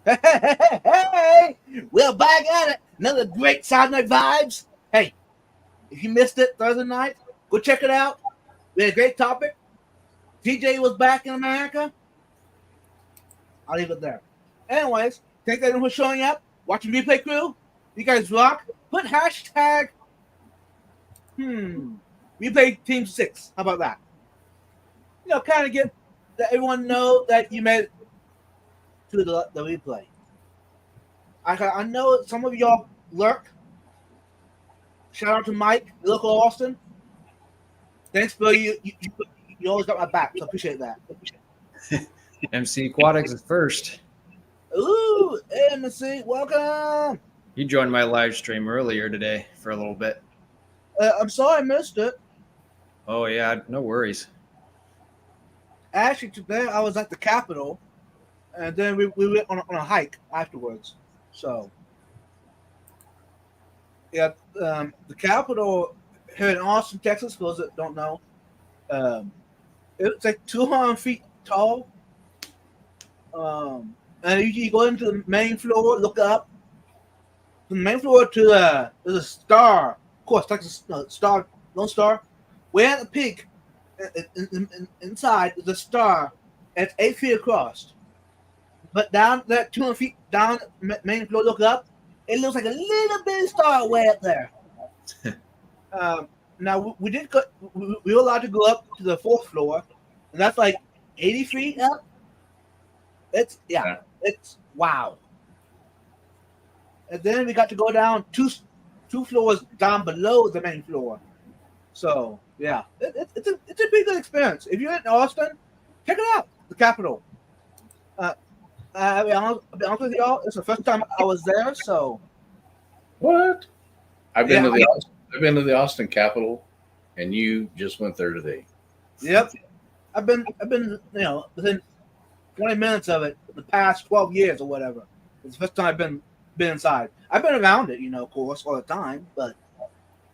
Hey, we're back at it. Another great Saturday Night Vibes. Hey, if you missed it Thursday night, go check it out. We had a great topic. TJ was back in America. I'll leave it there. Anyways, thank you for showing up, watching Replay Crew. You guys rock. Put hashtag Replay Team 6. How about that? Kind of get let everyone know that you made it to the replay. I know some of y'all lurk. Shout out to Mike, local Austin. Thanks, bro. You always got my back, so appreciate that. MC Aquatics is first. Ooh, MC, welcome. He joined my live stream earlier today for a little bit. I'm sorry I missed it. Oh, yeah, no worries. Actually, today I was at the Capitol, and then we went on a hike afterwards. So, yeah, the Capitol here in Austin, Texas, for those that don't know, it's like 200 feet tall. And you go into the main floor, look up. From the main floor to there's a star, of course, Texas star, Lone Star. Way at the peak, inside is a star, and it's 8 feet across. But down that 200 feet down main floor, look up, it looks like a little bitty star way up there. Now we did go, we were allowed to go up to the 4th floor, and that's like 80 feet up. It's wow. And then we got to go down two floors down below the main floor. So yeah, it's a pretty good experience. If you're in Austin, check it out. The Capitol. I'll be honest with y'all. It's the first time I was there. So what? I've been to the Austin Capitol, and you just went there today. Yep, I've been within 20 minutes of it the past 12 years or whatever. It's the first time I've been inside. I've been around it, of course, all the time. But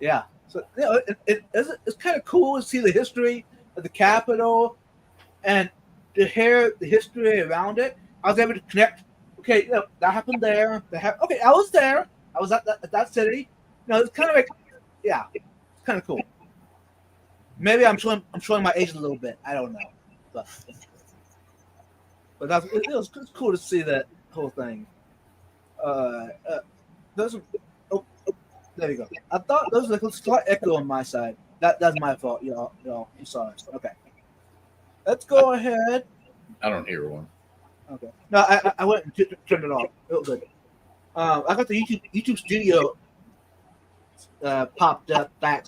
yeah, so it's kind of cool to see the history of the Capitol and to hear the history around it. I was able to connect. Okay, that happened there. Okay, I was there. I was at that city. It's kind of like, yeah, it's kind of cool. Maybe I'm showing my age a little bit. I don't know, but it was cool to see that whole thing. There you go. I thought there was like a slight echo on my side. That's my fault, y'all. I'm sorry. Okay, let's go ahead. I don't hear one. Okay. No, I went and turned it off. It was good. I got the YouTube Studio popped up back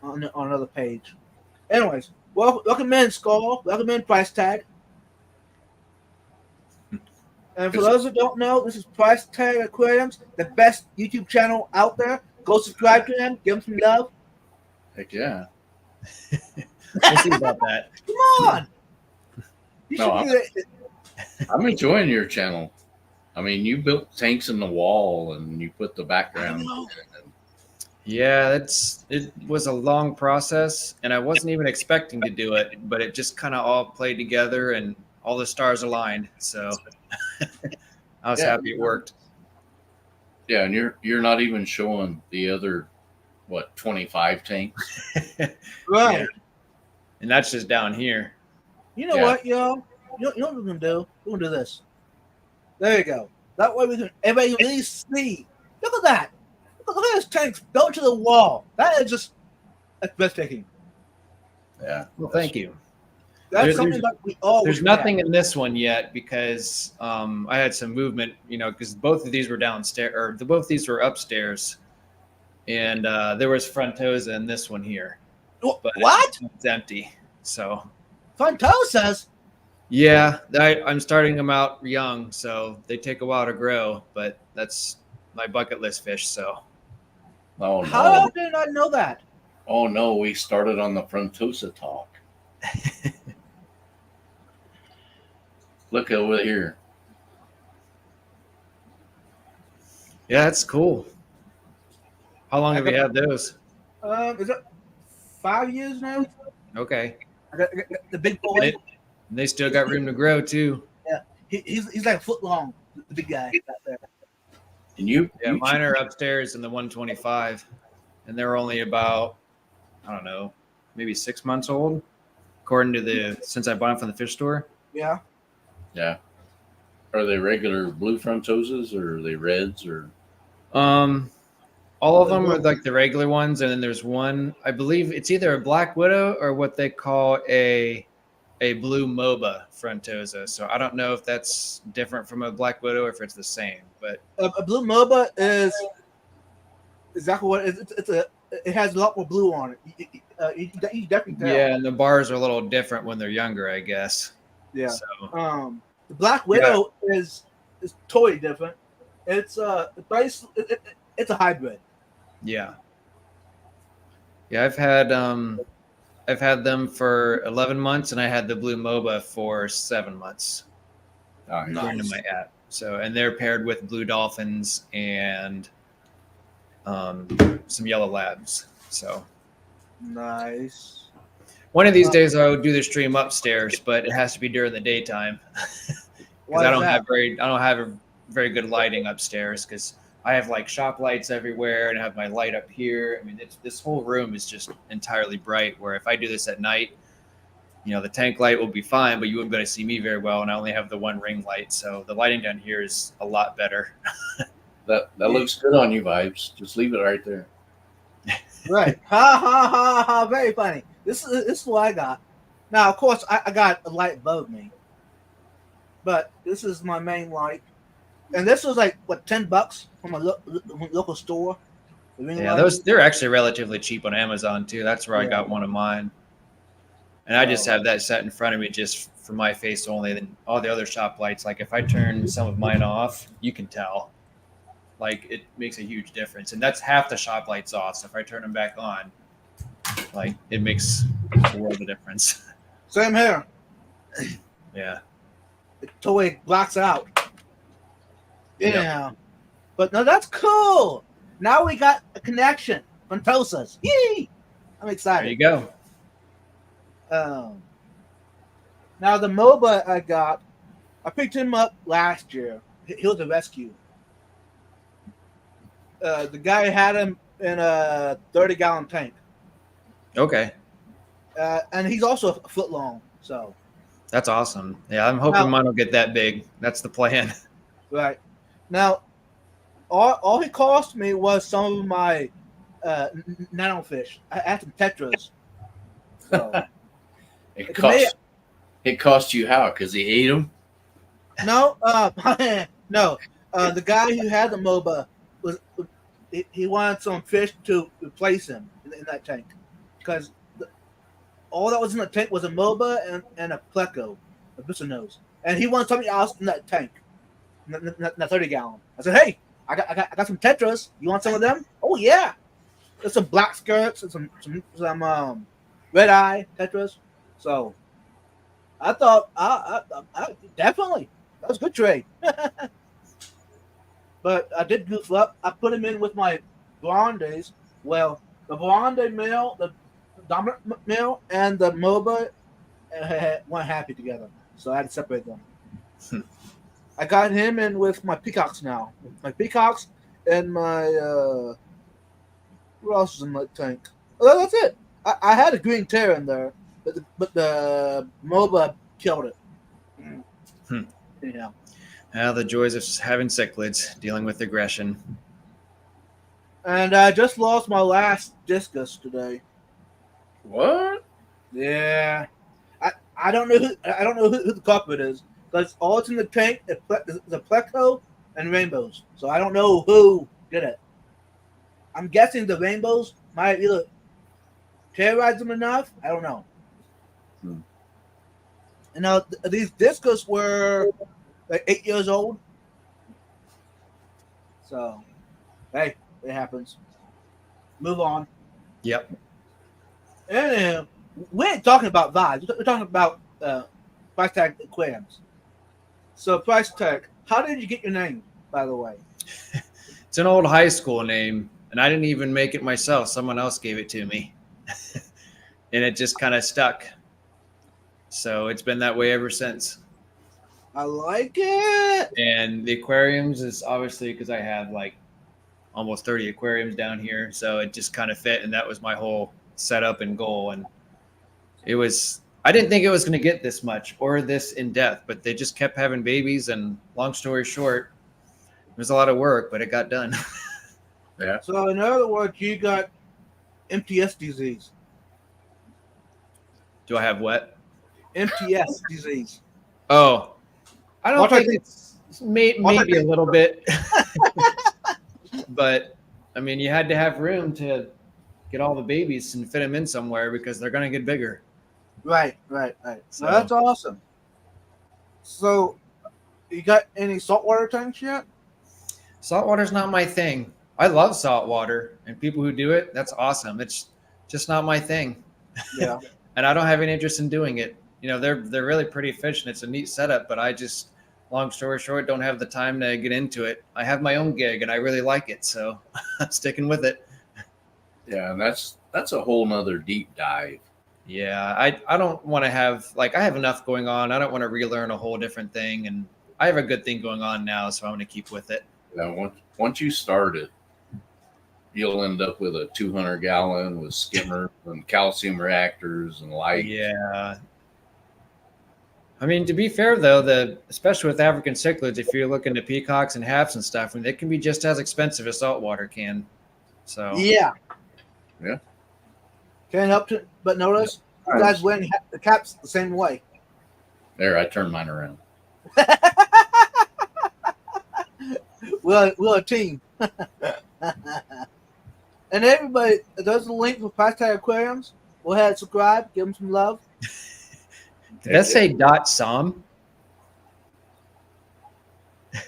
on another page. Anyways, welcome in, Skull. Welcome in, Price Tag. And for those that don't know, this is Price Tag Aquariums, the best YouTube channel out there. Go subscribe to them. Give them some love. Heck yeah. We'll see about that. Come on. I'm enjoying your channel. I mean, you built tanks in the wall and you put the background. Yeah, it was a long process, and I wasn't even expecting to do it, but it just kind of all played together and all the stars aligned. So I was happy it worked. Yeah, and you're not even showing the other 25 tanks. Right. Yeah. And that's just down here. You know what, y'all? You know what we're gonna do? We're gonna do this. There you go. That way everybody can really see. Look at that. Look at this tank go to the wall. That's breathtaking. Yeah. Well, thank you. That's something that we always. There's nothing in this one yet because I had some movement, because both of these were downstairs, or both of these were upstairs, and there was Frontosa in this one here. But what? It's empty. So. Frontosas? Yeah, I'm starting them out young, so they take a while to grow, but that's my bucket list fish. So. Oh no! How did I know that? Oh no! We started on the Frontosa talk. Look over here. Yeah, that's cool. How long have you had those? Is it 5 years now? Okay. I got the big boy. They still got room to grow too. Yeah, he's like a foot long. the big guy out there. And you, Yeah, you mine are upstairs in the 125, and they're only about, I don't know, maybe 6 months old, according to since I bought them from the fish store. Yeah. yeah. Are they regular blue frontoses or are they reds or? Um, all of them are like the regular ones, and then there's one, I believe it's either a black widow or what they call a blue MOBA frontosa. So I don't know if that's different from a black widow or if it's the same, but A blue MOBA is exactly what it is. It has a lot more blue on it. You definitely tell. yeah, and the bars are a little different when they're younger, I guess. Yeah. So The Black Widow is totally different. It's it's a hybrid. yeah. Yeah, I've had them for 11 months, and I had the blue MOBA for 7 months. Nice. According to my app. So, and they're paired with blue dolphins and some yellow labs. So, Nice. one of these days I will do the stream upstairs, but it has to be during the daytime because Why I is don't that? have a very good lighting upstairs because I have like shop lights everywhere and I have my light up here. I mean, this whole room is just entirely bright. Where if I do this at night, the tank light will be fine, but you wouldn't be able to see me very well, and I only have the one ring light, so the lighting down here is a lot better. That looks good on you, Vibes. Just leave it right there. Right. Ha ha ha ha. Very funny. This is what I got. Now, of course, I got a light above me, but this is my main light, and this was like what, $10 from a local store. The ring Yeah, light. they're actually relatively cheap on Amazon too. That's where I Yeah. got one of mine. And I just Oh. have that set in front of me just for my face only. Then all the other shop lights, like if I turn some of mine off, you can tell. Like it makes a huge difference. And that's half the shop lights off. So if I turn them back on, like it makes a world of difference. Same here. Yeah. It totally blacks out. Yep. Yeah. But no, that's cool. Now we got a connection. Frontosas. Yee! I'm There excited. you go. Now the MOBA I picked him up last year. He was a rescue. The guy had him in a 30-gallon tank, Okay. and he's also a foot long. So That's awesome. Yeah, I'm hoping Now- mine will get that big. That's the plan. right now, all he cost me was some of my nano fish. I had some tetras. So, It cost you how? Because he ate them? no, no. The guy who had the MOBA he wanted some fish to replace him in that tank because all that was in the tank was a MOBA and a pleco, a bissa nose, and he wanted something else in that tank, in that 30-gallon. I said, "Hey, I got some tetras. You want some of them?" "Oh yeah." There's some black skirts and some red eye tetras. So I thought, I definitely that was a good trade. But I did goof up. I put him in with my blondes. Well, the blonde male, the dominant male, and the MOBA weren't happy together, so I had to separate them. I got him in with my peacocks now. My peacocks and my what else is in my tank? Oh, that's it. I had a green tear in there, but the MOBA killed it. Yeah. The joys of having cichlids, dealing with aggression. And I just lost my last discus today. What? Yeah. I don't know who the culprit is, because all it's in the tank is the pleco and rainbows. So I don't know who did it. I'm guessing the rainbows might either terrorize them enough. I don't know. And now these discus were like 8 years old. So, hey, it happens. Move on. Yep. And we ain't talking about vibes. We're talking about price tag aquariums. So, price tag, how did you get your name, by the way? It's an old high school name, and I didn't even make it myself. Someone else gave it to me. And it just kind of stuck. So it's been that way ever since. I like it. And the aquariums is obviously because I have like almost 30 aquariums down here, so it just kind of fit, and that was my whole setup and goal. And it was, I didn't think it was going to get this much or this in depth, but they just kept having babies, and long story short, it was a lot of work, but it got done. Yeah. So in other words, you got MTS disease. Do I have what? MTS disease. Oh, I don't What I think it's maybe a little bit, but I mean, you had to have room to get all the babies and fit them in somewhere because they're going to get bigger. Right. So- Well, that's awesome. So, you got any saltwater tanks yet? Saltwater's not my thing. I love saltwater, and people who do it, that's awesome. It's just not my thing. Yeah. And I don't have any interest in doing it. You know, they're really pretty fish, and it's a neat setup, but I just, long story short, don't have the time to get into it. I have my own gig, and I really like it, so I'm sticking with it. Yeah, and that's a whole nother deep dive. Yeah, I don't want to have, like, I have enough going on. I don't want to relearn a whole different thing, and I have a good thing going on now, so I'm going to keep with it. Once you start it, you'll end up with a 200-gallon with skimmers and calcium reactors and lights. Yeah. I mean, to be fair, though, especially with African cichlids, if you're looking at peacocks and haps and stuff, I mean, they can be just as expensive as saltwater can. So Yeah. Yeah. Can't help to but notice you guys wearing the caps the same way. There, I turned mine around. We're a team. And everybody, there's a link for Hashtag Aquariums. Go ahead and subscribe. Give them some love. did that say .som? It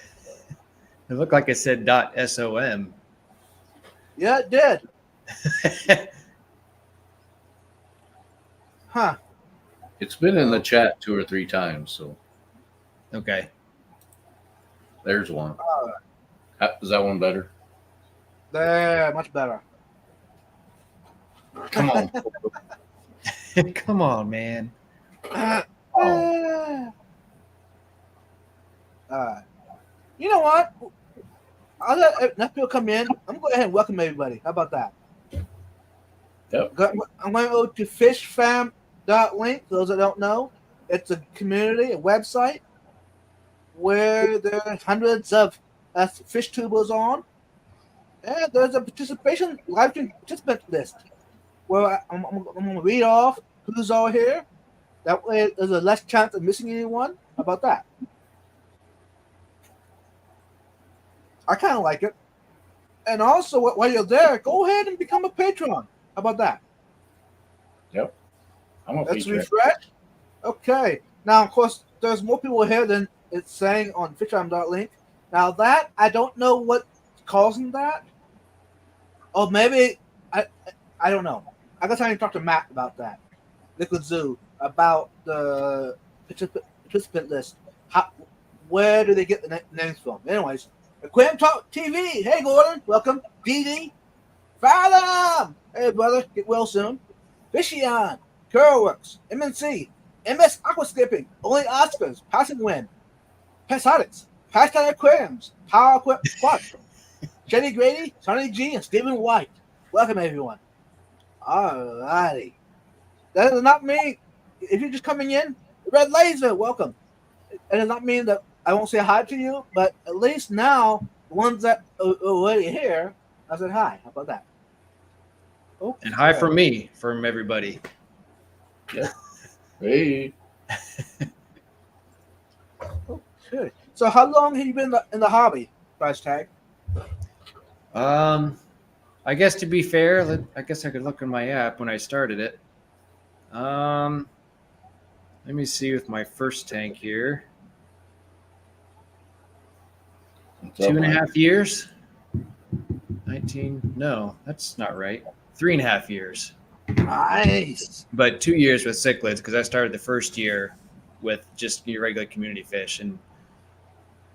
looked like it said .som. Yeah, it did. Huh. It's been in the chat 2 or 3 times, so Okay. there's one. Is that one better? There, much better. Come on. Come on, man. You know what? I'll let enough people come in. I'm going to go ahead and welcome everybody. How about that? Yep. I'm going to go to fishfam.link. For those that don't know, it's a community, a website where there's hundreds of fish tubers on. And there's a live stream participant list where I'm going to read off who's all here. That way there's a less chance of missing anyone. How about that? I kind of like it. And also, while you're there, go ahead and become a patron. How about that? Yep. I'm a Let's feature. refresh. Okay. Now, of course, there's more people here than it's saying on fishfam.link. Now, that, I don't know what's causing that. Or maybe, I don't know. I got time to talk to Matt about that. Liquid Zoo, about the participant list. Where do they get the names from? Anyways, Aquarium Talk TV. Hey, Gordon. Welcome. DD. Fathom. Hey, brother. Get well soon. Fishion. Curlworks. MNC. MS Aquascaping. Only Oscars. Passing Wind. Pesatics. Hashtag Aquariums. Power Aquarium. Jenny Grady, Sonny G, and Stephen White. Welcome, everyone. Alrighty. That does not mean, if you're just coming in, Red Laser, welcome. It does not mean that I won't say hi to you, but at least now, the ones that are already here, I said hi. How about that? Okay. And hi from me, from everybody. Hey. Okay. So how long have you been in the hobby, price tag? I guess to be fair, I guess I could look in my app when I started it. Let me see with my first tank here. What's up, 2.5 years. 19. No, that's not right. 3.5 years. Nice. But 2 years with cichlids because I started the first year with just your regular community fish. And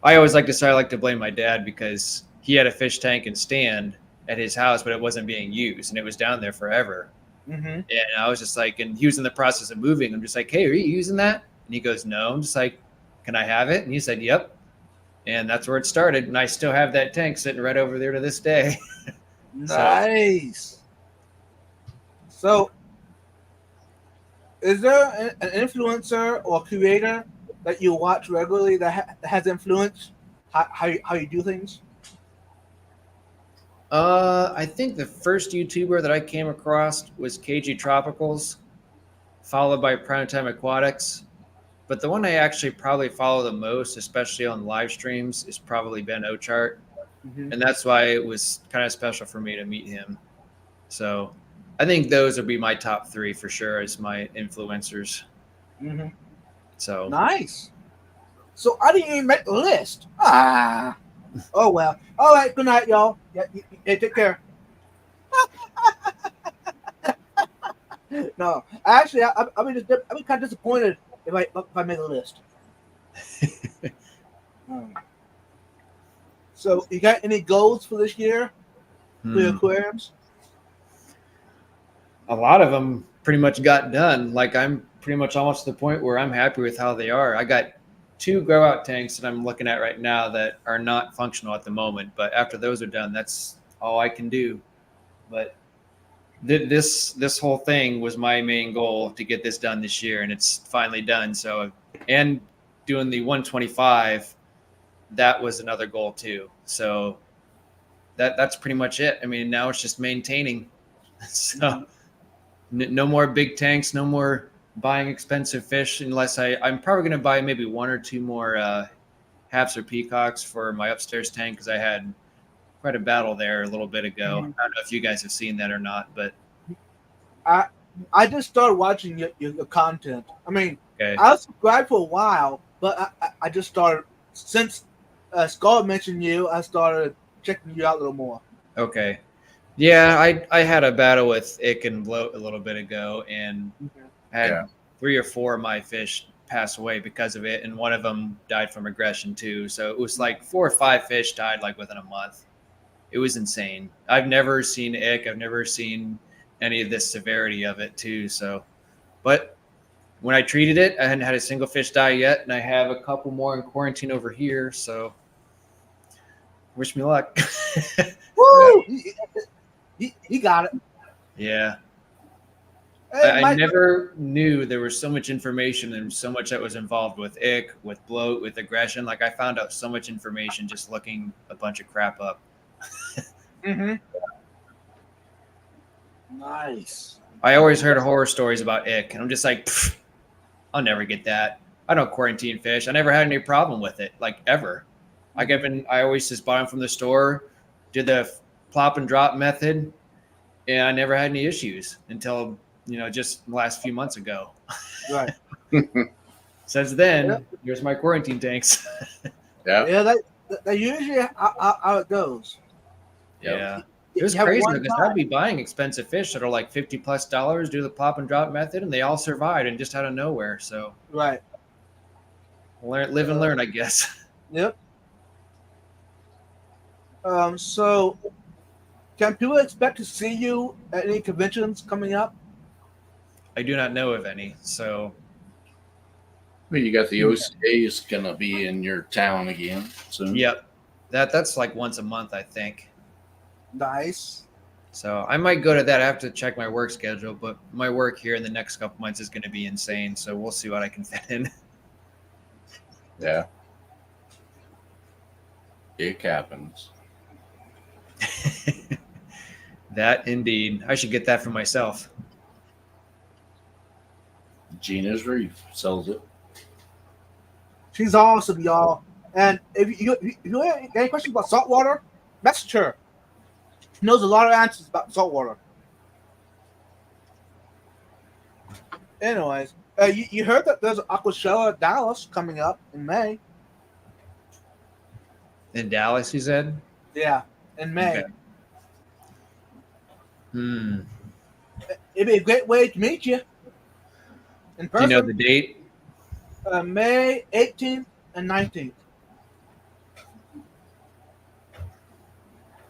I always like to say I like to blame my dad because he had a fish tank and stand at his house, but it wasn't being used and it was down there forever. Mm-hmm. And I was just like, and he was in the process of moving. I'm just like, hey, are you using that? And he goes, no. I'm just like, can I have it? And he said, yep. And that's where it started. And I still have that tank sitting right over there to this day. Nice. So, is there an influencer or creator that you watch regularly that has influenced how you do things? I think the first YouTuber that I came across was KG Tropicals, followed by Primetime Aquatics. But the one I actually probably follow the most, especially on live streams, is probably Ben Ochart. Mm-hmm. And that's why it was kind of special for me to meet him. So I think those would be my top 3 for sure as my influencers. Mm-hmm. So Nice. So I didn't even make the list. Ah. Oh well. All right. Good night, y'all. Yeah, take care. No, actually, I'll be kind of disappointed if I make a list. So, you got any goals for this year for your aquariums? A lot of them pretty much got done. Like I'm pretty much almost to the point where I'm happy with how they are. I got 2 grow out tanks that I'm looking at right now that are not functional at the moment, but after those are done, that's all I can do. But this whole thing was my main goal to get this done this year, and it's finally done. So, and doing the 125, that was another goal too. So that's pretty much it. I mean, now it's just maintaining. So no more big tanks, no more buying expensive fish, unless I'm probably going to buy maybe 1 or 2 more haps or peacocks for my upstairs tank, because I had quite a battle there a little bit ago. I don't know if you guys have seen that or not, but I just started watching your content. I mean, okay. I was subscribed for a while, but I just started since Scott mentioned you. I started checking you out a little more. Okay. Yeah, I had a battle with ick and bloat a little bit ago, and had 3 or 4 of my fish pass away because of it, and one of them died from aggression too. So it was like 4 or 5 fish died like within a month. It was insane. I've never seen ick. I've never seen any of this severity of it too. So, but when I treated it, I hadn't had a single fish die yet, and I have a couple more in quarantine over here. So wish me luck. Woo! He got it. Yeah. Hey, I never knew there was so much information and so much that was involved with ick, with bloat, with aggression. Like I found out so much information just looking a bunch of crap up. Mm-hmm. Nice. I always heard horror stories about ick, and I'm just like, I'll never get that. I don't quarantine fish. I never had any problem with it, like ever. Like I always just bought them from the store, did the plop and drop method, and I never had any issues until just the last few months ago. Right. Since then, here's my quarantine tanks. Yeah, that usually how it goes. Yeah. It was crazy because I'd be buying expensive fish that are like $50+, do the plop and drop method, and they all survived and just out of nowhere. So right. Live and learn, I guess. Yep. So can people expect to see you at any conventions coming up? I do not know of any. So Well, you got the OCA is gonna be in your town again soon. yep. That's like once a month, I think. Nice. So I might go to that. I have to check my work schedule, but my work here in the next couple months is going to be insane. So we'll see what I can fit in. Yeah. It happens. That indeed. I should get that for myself. Gina's Reef sells it. She's awesome, y'all. And if you have any questions about saltwater, message her. She knows a lot of answers about saltwater. Anyways, you heard that there's Aquashella Dallas coming up in May. In Dallas, you said? Yeah, in May. Okay. It'd be a great way to meet you in Do person. you know the date? May 18th and 19th.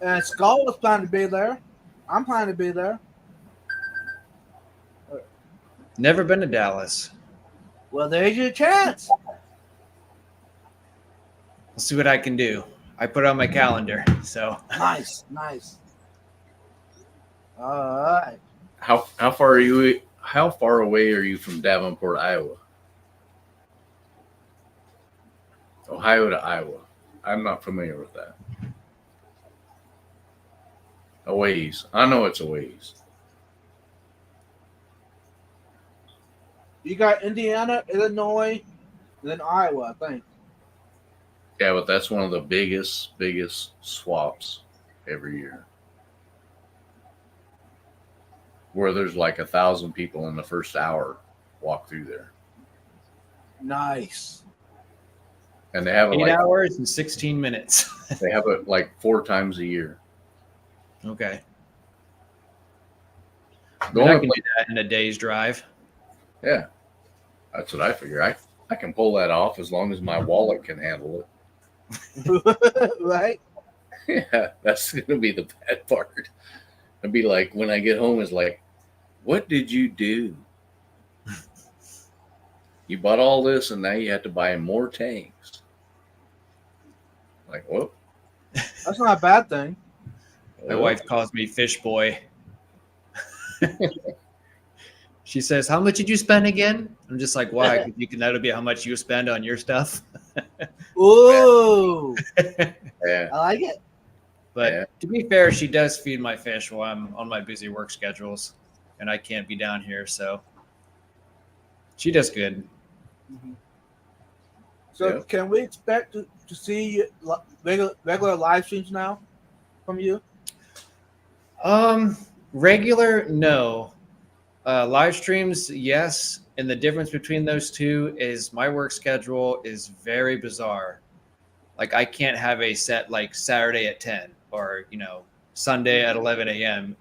And Skull was planning to be there. I'm planning to be there. Never been to Dallas. Well, there's your chance. I'll see what I can do. I put it on my calendar. So Nice. All right. How far are you? How far away are you from Davenport, Iowa? Ohio to Iowa. I'm not familiar with that. A ways. I know it's a ways. You got Indiana, Illinois, and then Iowa, I think. Yeah, but that's one of the biggest swaps every year. Where there's like 1,000 people in the first hour walk through there. Nice. And they have it 8 like hours and 16 minutes. they have it like 4 times a year. Okay. The I only can place, do that in a day's drive. yeah, that's what I figure. I can pull that off as long as my wallet can handle Right? it. Yeah, that's gonna be the bad part. It'd be like when I get home, it's like, what did you do? You bought all this and now you have to buy more tanks. Like, whoop. That's not a bad thing. My wife calls me fish boy. She says, "How much did you spend again?" I'm just like, "Why? 'Cause that'll be how much you spend on your stuff." Ooh. Yeah. I like it. But Yeah. to be fair, she does feed my fish while I'm on my busy work schedules, and I can't be down here, so she does good. So Yeah. can we expect to see regular live streams now from you? Regular, no. Live streams, yes. And the difference between those two is my work schedule is very bizarre. Like I can't have a set like Saturday at 10 or, Sunday at 11 a.m.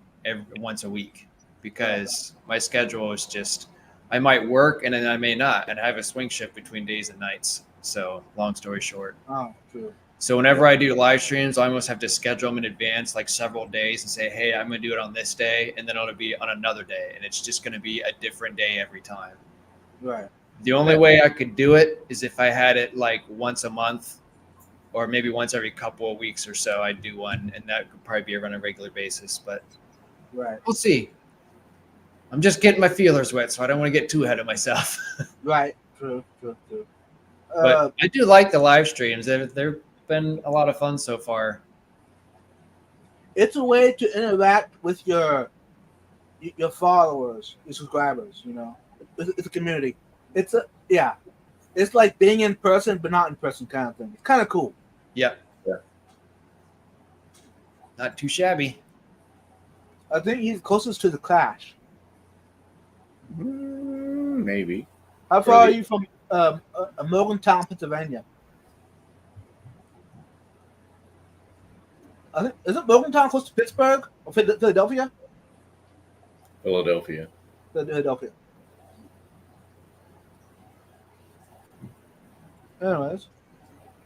Once a week because my schedule is just, I might work and then I may not. And I have a swing shift between days and nights. So long story short. Oh, true. So whenever I do live streams, I almost have to schedule them in advance, like several days, and say, "Hey, I'm going to do it on this day," and then it'll be on another day, and it's just going to be a different day every time. Right. The only way I could do it is if I had it like once a month, or maybe once every couple of weeks or so. I'd do one, and that could probably be on a regular basis. But Right. we'll see. I'm just getting my feelers wet, so I don't want to get too ahead of myself. Right. True. But I do like the live streams. They've been a lot of fun so far. It's a way to interact with your followers, your subscribers. It's a community. It's like being in person but not in person kind of thing. It's kind of cool. Yep. Yeah. Not too shabby. I think he's closest to the Clash. Maybe. How far are Really? you from Morgantown, Pennsylvania? I think isn't Morgantown close to Pittsburgh or Philadelphia? Philadelphia. Philadelphia. Anyways,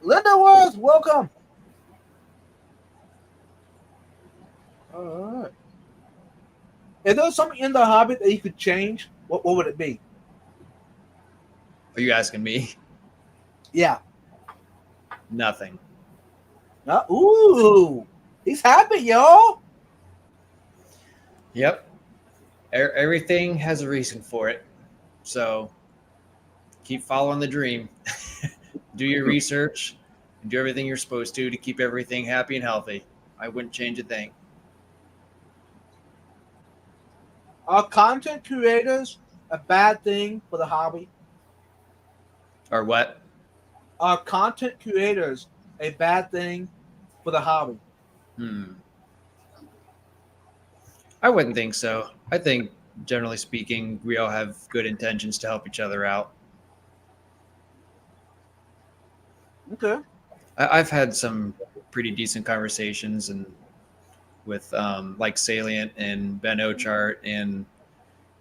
Linda Wars, welcome. All right. If there was something in the hobby that you could change, what would it be? Are you asking me? Yeah. Nothing. Ooh, he's happy, y'all. Yep. Everything has a reason for it. So keep following the dream. Do your research and do everything you're supposed to keep everything happy and healthy. I wouldn't change a thing. Are content creators a bad thing for the hobby? Or what? Are content creators a bad thing for the hobby? I wouldn't think so. I think, generally speaking, we all have good intentions to help each other out. Okay. I've had some pretty decent conversations and with like Salient and Ben Ochart, and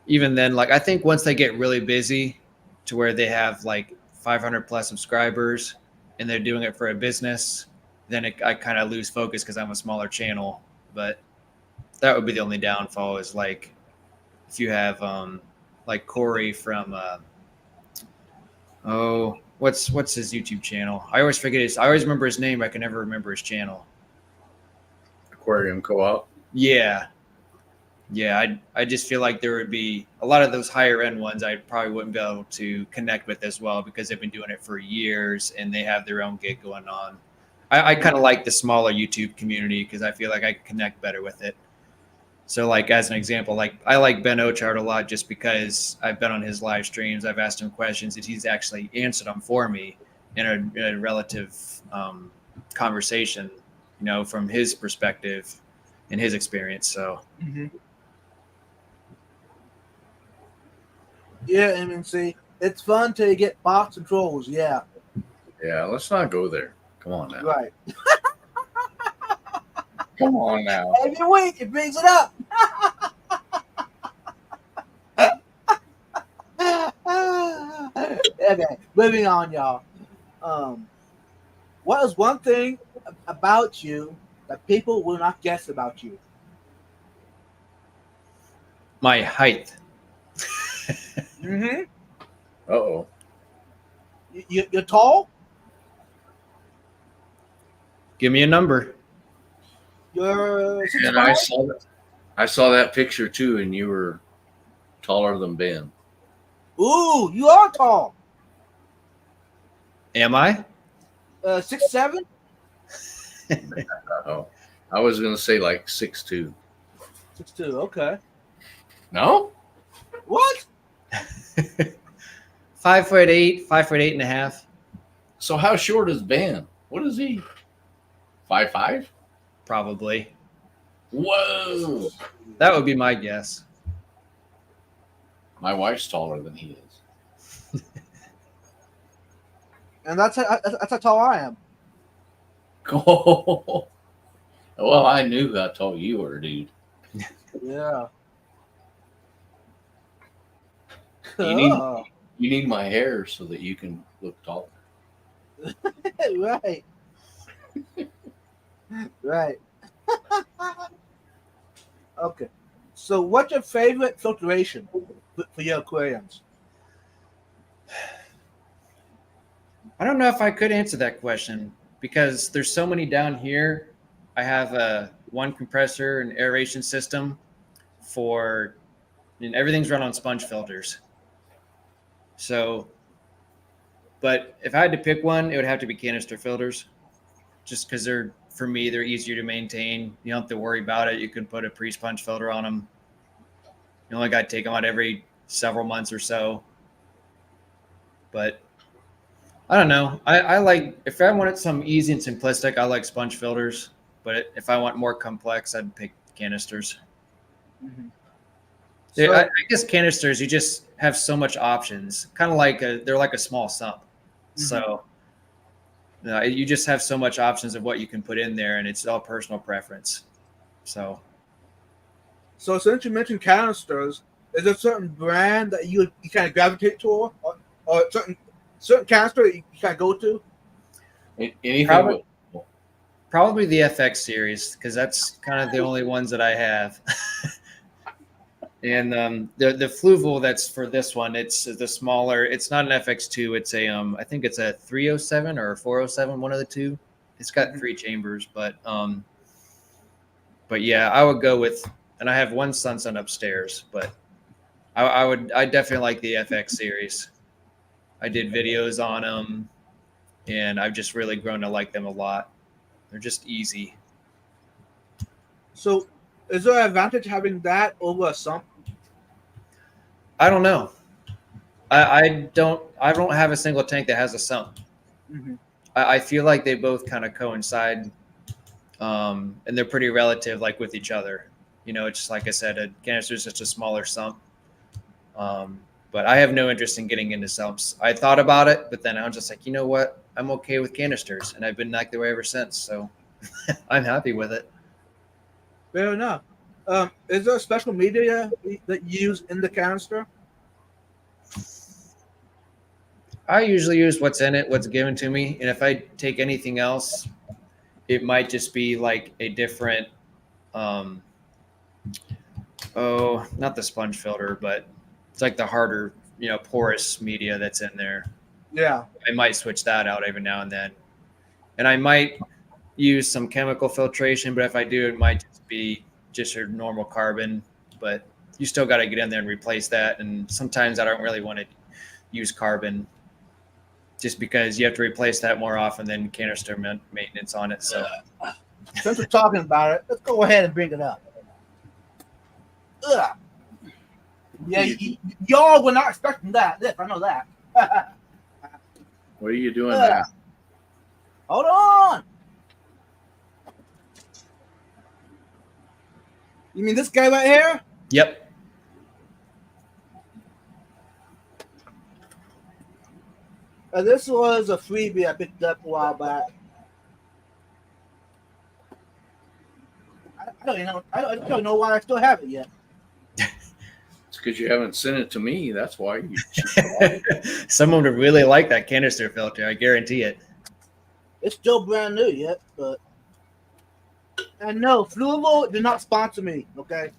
even then, like I think once they get really busy to where they have like 500 plus subscribers and they're doing it for a business, then I kind of lose focus because I'm a smaller channel. But that would be the only downfall is like if you have like Corey from What's his YouTube channel? I always forget his. I always remember his name. I can never remember his channel. Aquarium Co-op. Yeah. Yeah, I just feel like there would be a lot of those higher end ones I probably wouldn't be able to connect with as well because they've been doing it for years and they have their own gig going on. I kind of like the smaller YouTube community because I feel like I can connect better with it. So like as an example, like I like Ben Ochart a lot just because I've been on his live streams, I've asked him questions and he's actually answered them for me in a relative conversation, you know, from his perspective and his experience. So. Mm-hmm. Yeah, I mean, see, it's fun till you get bots and trolls. Yeah, Yeah, let's not go there. Come on now. right. Come on now. Every week it brings it up. Okay, moving on, y'all. What is one thing about you that people will not guess about you? My height. Mm-hmm. Uh-oh. You're tall. Give me a number. You're 6'5". And I saw that picture too, and you were taller than Ben. Ooh, you are tall. Am I? 6'7". Oh, I was gonna say like 6'2". 6'2". Okay. No? What? 5'8", 5'8.5". So how short is Ben? What is he? 5'5"? Probably. Whoa! That would be my guess. My wife's taller than he is. And that's how tall I am. Oh, well, I knew how tall you were, dude. Yeah. You need my hair so that you can look taller. Right. Right. Okay. So, what's your favorite filtration for your aquariums? I don't know if I could answer that question because there's so many down here. I have one compressor and aeration system and everything's run on sponge filters. So, but if I had to pick one, it would have to be canister filters just because for me, they're easier to maintain. You don't have to worry about it. You can put a pre-sponge filter on them. You only got to take them out every several months or so. But I don't know. I like, if I wanted some easy and simplistic, I like sponge filters. But if I want more complex, I'd pick canisters. Mm-hmm. So, I guess canisters, you just have so much options. Kind of like they're like a small sump. Mm-hmm. So you just have so much options of what you can put in there, and it's all personal preference. So since you mentioned canisters, is there a certain brand that you kind of gravitate toward, or certain canister you kind of go to? Anything? Probably the FX series because that's kind of the only ones that I have. And the Fluval that's for this one, it's the smaller. It's not an FX2. It's I think it's a 307 or a 407, one of the two. It's got 3 chambers, but yeah, I would go with. And I have one Sunsun upstairs, but I definitely like the FX series. I did videos on them, and I've just really grown to like them a lot. They're just easy. So, is there an advantage having that over a sump? I don't know. I don't have a single tank that has a sump. Mm-hmm. I feel like they both kind of coincide, and they're pretty relative, like with each other. You know, it's just like I said, a canister is just a smaller sump. But I have no interest in getting into sumps. I thought about it, but then I was just like, you know what? I'm okay with canisters, and I've been that way ever since. So I'm happy with it. Fair enough. Is there a special media that you use in the canister? I usually use what's in it, what's given to me. And if I take anything else, it might just be like a different, not the sponge filter, but it's like the harder, porous media that's in there. Yeah. I might switch that out every now and then. And I might use some chemical filtration, but if I do, it might just be just your normal carbon. But you still got to get in there and replace that. And sometimes I don't really want to use carbon just because you have to replace that more often than canister maintenance on it. So Since we're talking about it, let's go ahead and bring it up. Ugh. Yeah, y'all were not expecting that. This, I know that. What are you doing Ugh. now? Hold on. You mean this guy right here? yep. This was a freebie I picked up a while back. I don't even know. I don't know why I still have it yet. It's because you haven't sent it to me. That's why. You Someone would really like that canister filter. I guarantee it. It's still brand new yet, but and no, Fluvo did not sponsor me. Okay.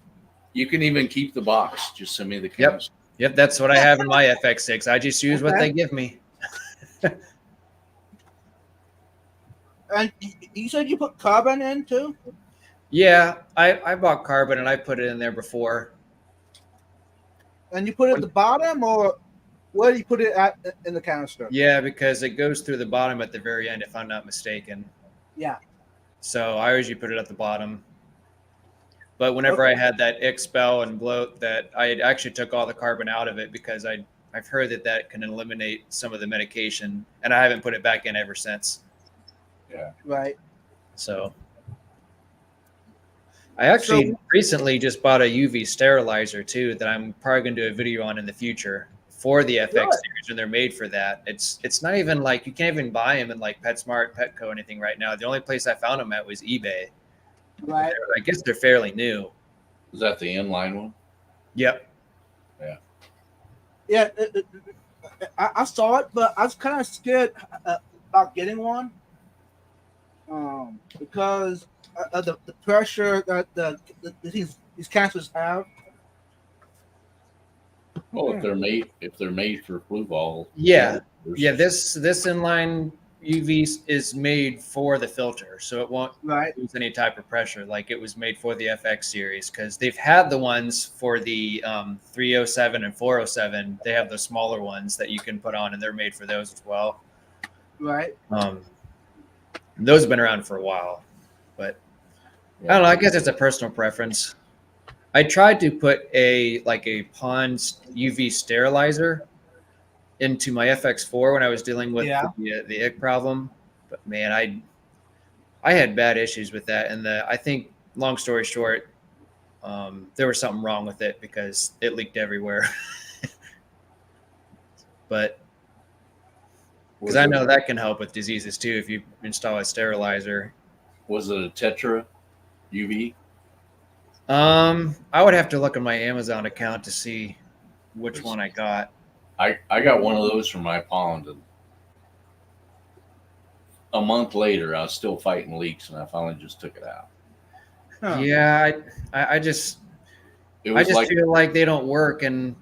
You can even keep the box. Just send me the canister. Yep, that's what I have in my FX6. I just use what Okay. they give me. And you said you put carbon in too? Yeah, I bought carbon and I put it in there before. And you put it at the bottom, or where do you put it at in the canister? Yeah, because it goes through the bottom at the very end, if I'm not mistaken. Yeah. So I usually put it at the bottom. But whenever I had that ick spell and bloat, that I actually took all the carbon out of it because I've heard that can eliminate some of the medication, and I haven't put it back in ever since. Yeah. Right. So I actually recently just bought a UV sterilizer too that I'm probably going to do a video on in the future for the FX Really? series, and they're made for that. It's not even like you can't even buy them in like PetSmart, Petco, anything right now. The only place I found them at was eBay. Right. I guess they're fairly new. Is that the inline one? Yep. Yeah. I saw it, but I was kind of scared about getting one. Because of the pressure that these cancers have. Well, if they're made for flu ball. Yeah. there's- Yeah. This inline UV is made for the filter, so it won't Right. use any type of pressure. Like it was made for the FX series because they've had the ones for the 307 and 407. They have the smaller ones that you can put on, and they're made for those as well. Right. Those have been around for a while, but I don't know. I guess it's a personal preference. I tried to put a pond UV sterilizer into my FX4 when I was dealing with the ick problem, but man, I had bad issues with that, and I think, long story short, there was something wrong with it because it leaked everywhere. But because I know that can help with diseases too if you install a sterilizer. Was it a Tetra UV? I would have to look at my Amazon account to see which one I got. I got one of those from my pond, and a month later, I was still fighting leaks, and I finally just took it out. Huh. Yeah, I just It was like feel like they don't work, and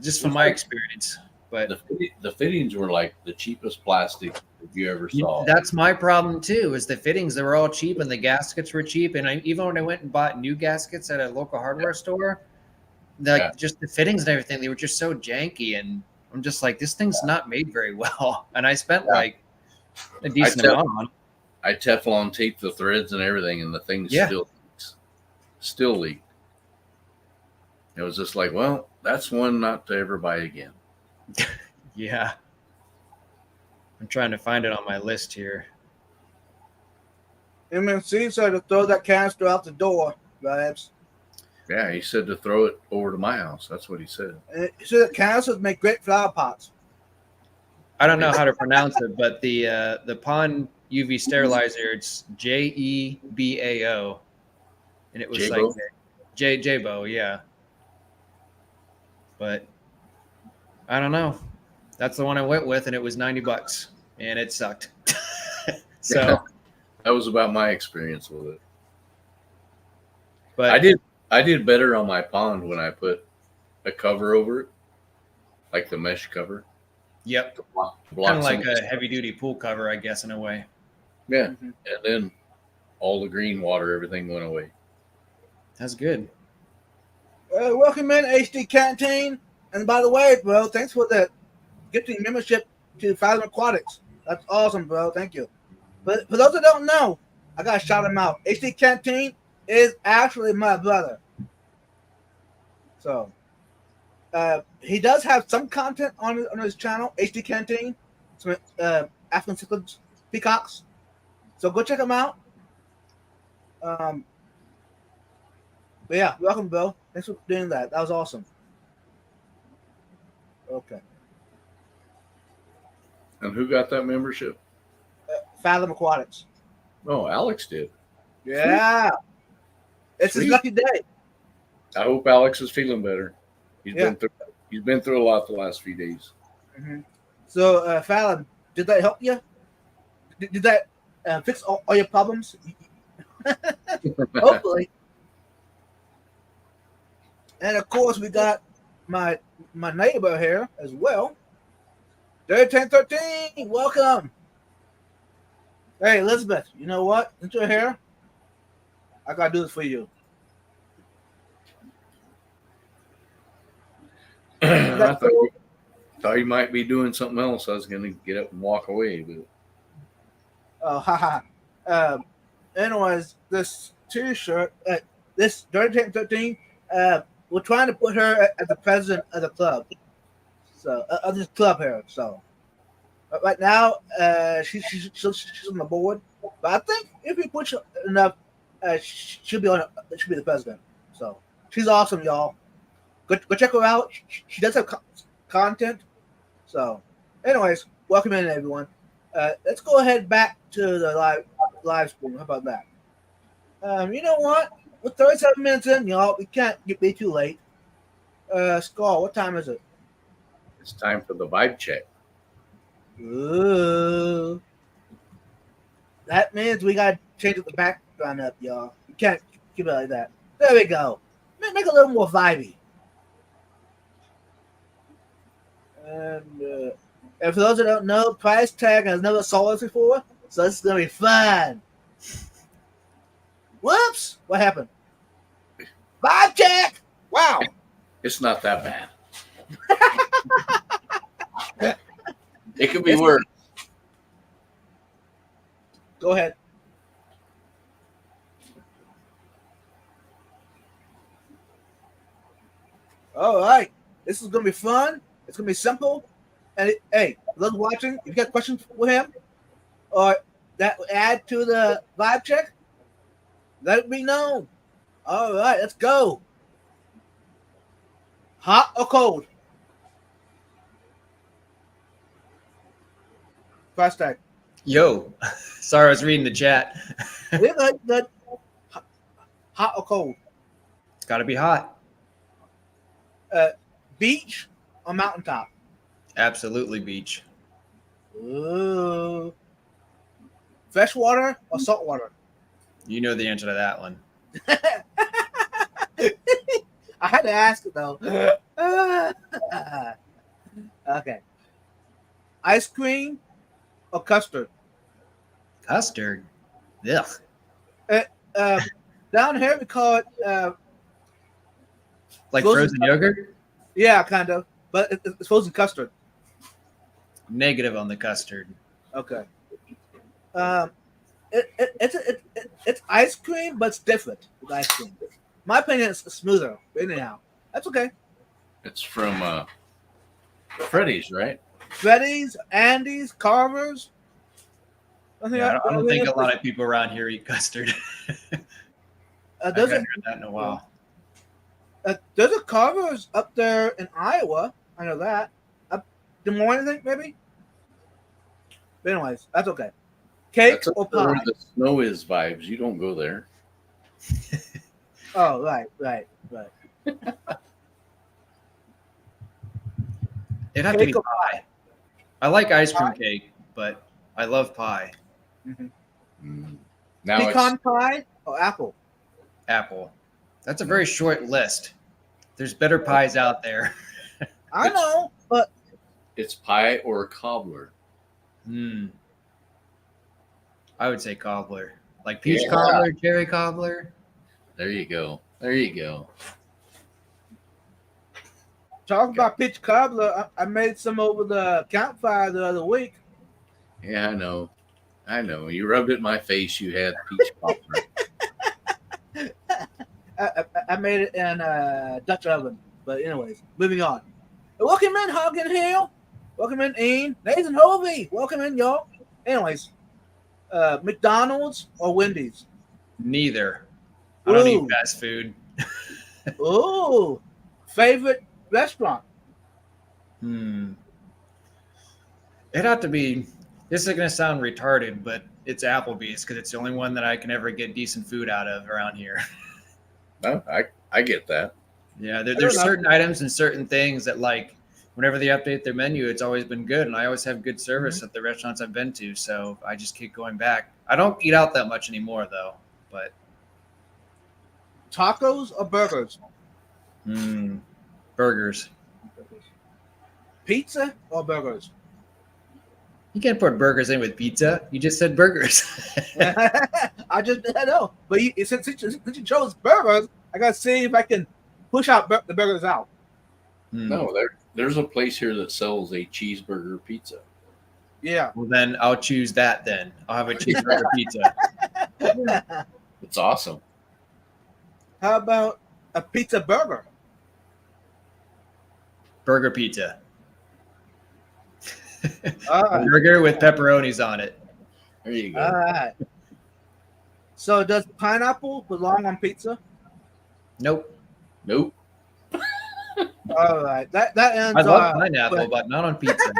just from my experience. But the fittings were like the cheapest plastic that you ever saw. that's my problem too. Is the fittings, they were all cheap and the gaskets were cheap, and even when I went and bought new gaskets at a local hardware store, just the fittings and everything, they were just so janky, and I'm just like, this thing's not made very well. And I spent like a decent amount on it. I Teflon taped the threads and everything, and the thing still leaked. It was just like, well, that's one not to ever buy again. Yeah. I'm trying to find it on my list here. MNC said to throw that canister out the door, Babs. Yeah, he said to throw it over to my house. That's what he said. And he said that canisters make great flower pots. I don't know how to pronounce it, but the Pond UV sterilizer, it's JEBAO, and it was Jabo? like Jabo, yeah. But I don't know. That's the one I went with, and it was $90, and it sucked. So that was about my experience with it. but I did better on my pond when I put a cover over it, like the mesh cover. Yep. to block Kind of like some- a heavy duty pool cover, I guess, in a way. yeah. Mhm. And then all the green water, everything went away. That's good. Welcome in HD Canteen. And by the way, bro, thanks for the gifting membership to Fathom Aquatics. That's awesome, bro. Thank you. But for those that don't know, I gotta shout him out. HD Canteen is actually my brother. So he does have some content on his channel, HD Canteen, some African cichlids, peacocks. So go check him out. But yeah, welcome, Bill. Thanks for doing that. That was awesome. Okay. And who got that membership? Fathom Aquatics. Oh, Alex did. Yeah. It's his Sweet. lucky day. I hope Alex is feeling better. He's Yeah. been through a lot the last few days. Mm-hmm. So, Fallon, did that help you? Did that fix all your problems? Hopefully. And of course, we got my neighbor here as well. Dirty 1013, welcome. Hey, Elizabeth, you know what? Since you're here, I gotta do this for you. I thought you might be doing something else. I was going to get up and walk away, but Oh, haha. Anyways, this T-shirt, this Dirty 1013, we're trying to put her as the president of the club. So, of this club here. So, right now, she's on the board. But I think if we push her enough, she'll be the president. So, she's awesome, y'all. Go check her out. She does have content. So, anyways, welcome in, everyone. Let's go ahead back to the live stream. How about that? You know what? We're 37 minutes in, y'all. We can't be too late. Skull, what time is it? it's time for the vibe check. Ooh. That means we gotta change the background up, y'all. You can't keep it like that. There we go. Make it a little more vibey. And for those that don't know, Price Tag has never saw us before, so this is gonna be fun. Whoops! What happened? Vibe check! Wow! It's not that bad. It could be worse. Go ahead. All right. This is going to be fun. It's going to be simple. And hey, those watching, if you got questions for him or that will add to the vibe check, let me know. All right, let's go. Hot or cold? Price tag. Yo, sorry, I was reading the chat. We're good. Hot or cold? It's got to be hot. Beach or mountaintop? Absolutely beach. Ooh. Fresh water or salt water? You know the answer to that one. I had to ask it though. Okay. Ice cream or custard? Custard. Ugh. Down here we call it Like Frozen frozen yogurt? yeah, kind of, but it's frozen custard. Negative on the custard. Okay. It's ice cream, but it's different with ice cream. My opinion is smoother. But anyhow, that's okay. It's from Freddy's, right? Freddy's, Andy's, Carver's. Yeah, I don't think a lot of people around here eat custard. I There's haven't heard that in a while. there's a Carver's up there in Iowa. I know that. Up Des Moines, I think maybe. But anyways, that's okay. Cake That's or up there where pie? the snow is vibes. You don't go there. Oh, right. It'd have to be Cake or pie. I like ice cream cake, but I love pie. Now Pecan pie or apple? Apple. That's a very short list. There's better pies out there. I know, but It's pie or cobbler. I would say cobbler, like peach Yeah. cobbler, cherry cobbler. There you go. There you go. Talking about peach cobbler, I made some over the campfire the other week. Yeah, I know. I know. You rubbed it in my face. You had peach cobbler. I made it in a Dutch oven. But anyways, moving on. Welcome in, Hogan Hill. Welcome in, Ian. Nathan Hovey. Welcome in, y'all. Anyways, McDonald's or Wendy's? Neither. I don't Ooh. eat fast food. Ooh, favorite restaurant? It'd have to be. This is gonna sound retarded, but it's Applebee's because it's the only one that I can ever get decent food out of around here. No, I get that. Yeah, Fair there's enough. certain items and certain things that, like, whenever they update their menu, it's always been good, and I always have good service at the restaurants I've been to. So I just keep going back. I don't eat out that much anymore, though. But Tacos or burgers? burgers. Pizza or burgers? You can't put burgers in with pizza. You just said burgers. I know, but since you chose burgers, I gotta see if I can push out the burgers out. No, there's a place here that sells a cheeseburger pizza. Yeah. Well, then I'll choose that. Then I'll have a cheeseburger pizza. It's awesome. How about a pizza burger? Burger pizza. All A right. burger with pepperonis on it. There you go. All right. So does pineapple belong on pizza? Nope. Nope. All right. That ends. I love pineapple, but not on pizza.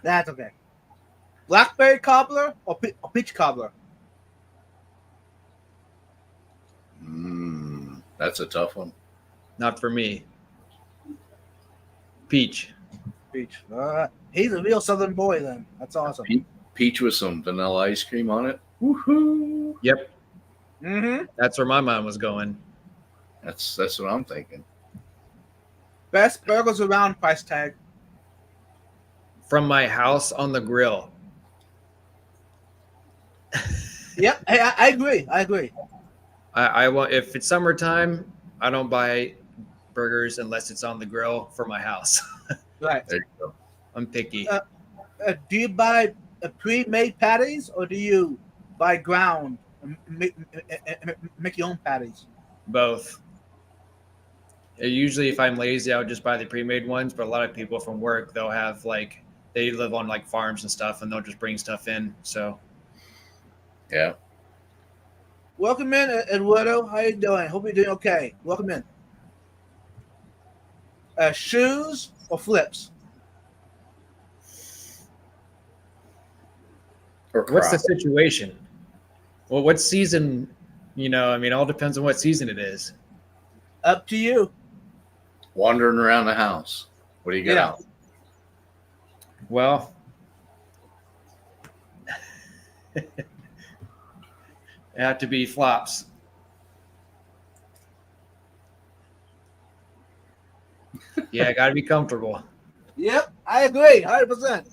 That's okay. Blackberry cobbler or peach cobbler? That's a tough one. Not for me. Peach. Peach. All right. He's a real Southern boy then. That's awesome. Peach with some vanilla ice cream on it. Woohoo! Yep. Mm-hmm. That's where my mind was going. That's what I'm thinking. Best burgers around, price tag. From my house on the grill. Yep. Hey, I agree. I want, if it's summertime, I don't buy burgers unless it's on the grill for my house. Right. There you go. I'm picky. Do you buy pre-made patties or do you buy ground and make your own patties? Both. Usually, if I'm lazy, I would just buy the pre-made ones. But a lot of people from work, they'll have they live on farms and stuff, and they'll just bring stuff in. So Yeah. Welcome in, Eduardo. How you doing? Hope you're doing okay. Welcome in. Shoes or flips? Or what's the crop. situation? Well, what season? All depends on what season it is. Up to you. Wandering around the house. What do you got Yeah. out? Well, it have to be flops. Yeah, got to be comfortable. Yep, I agree, 100%.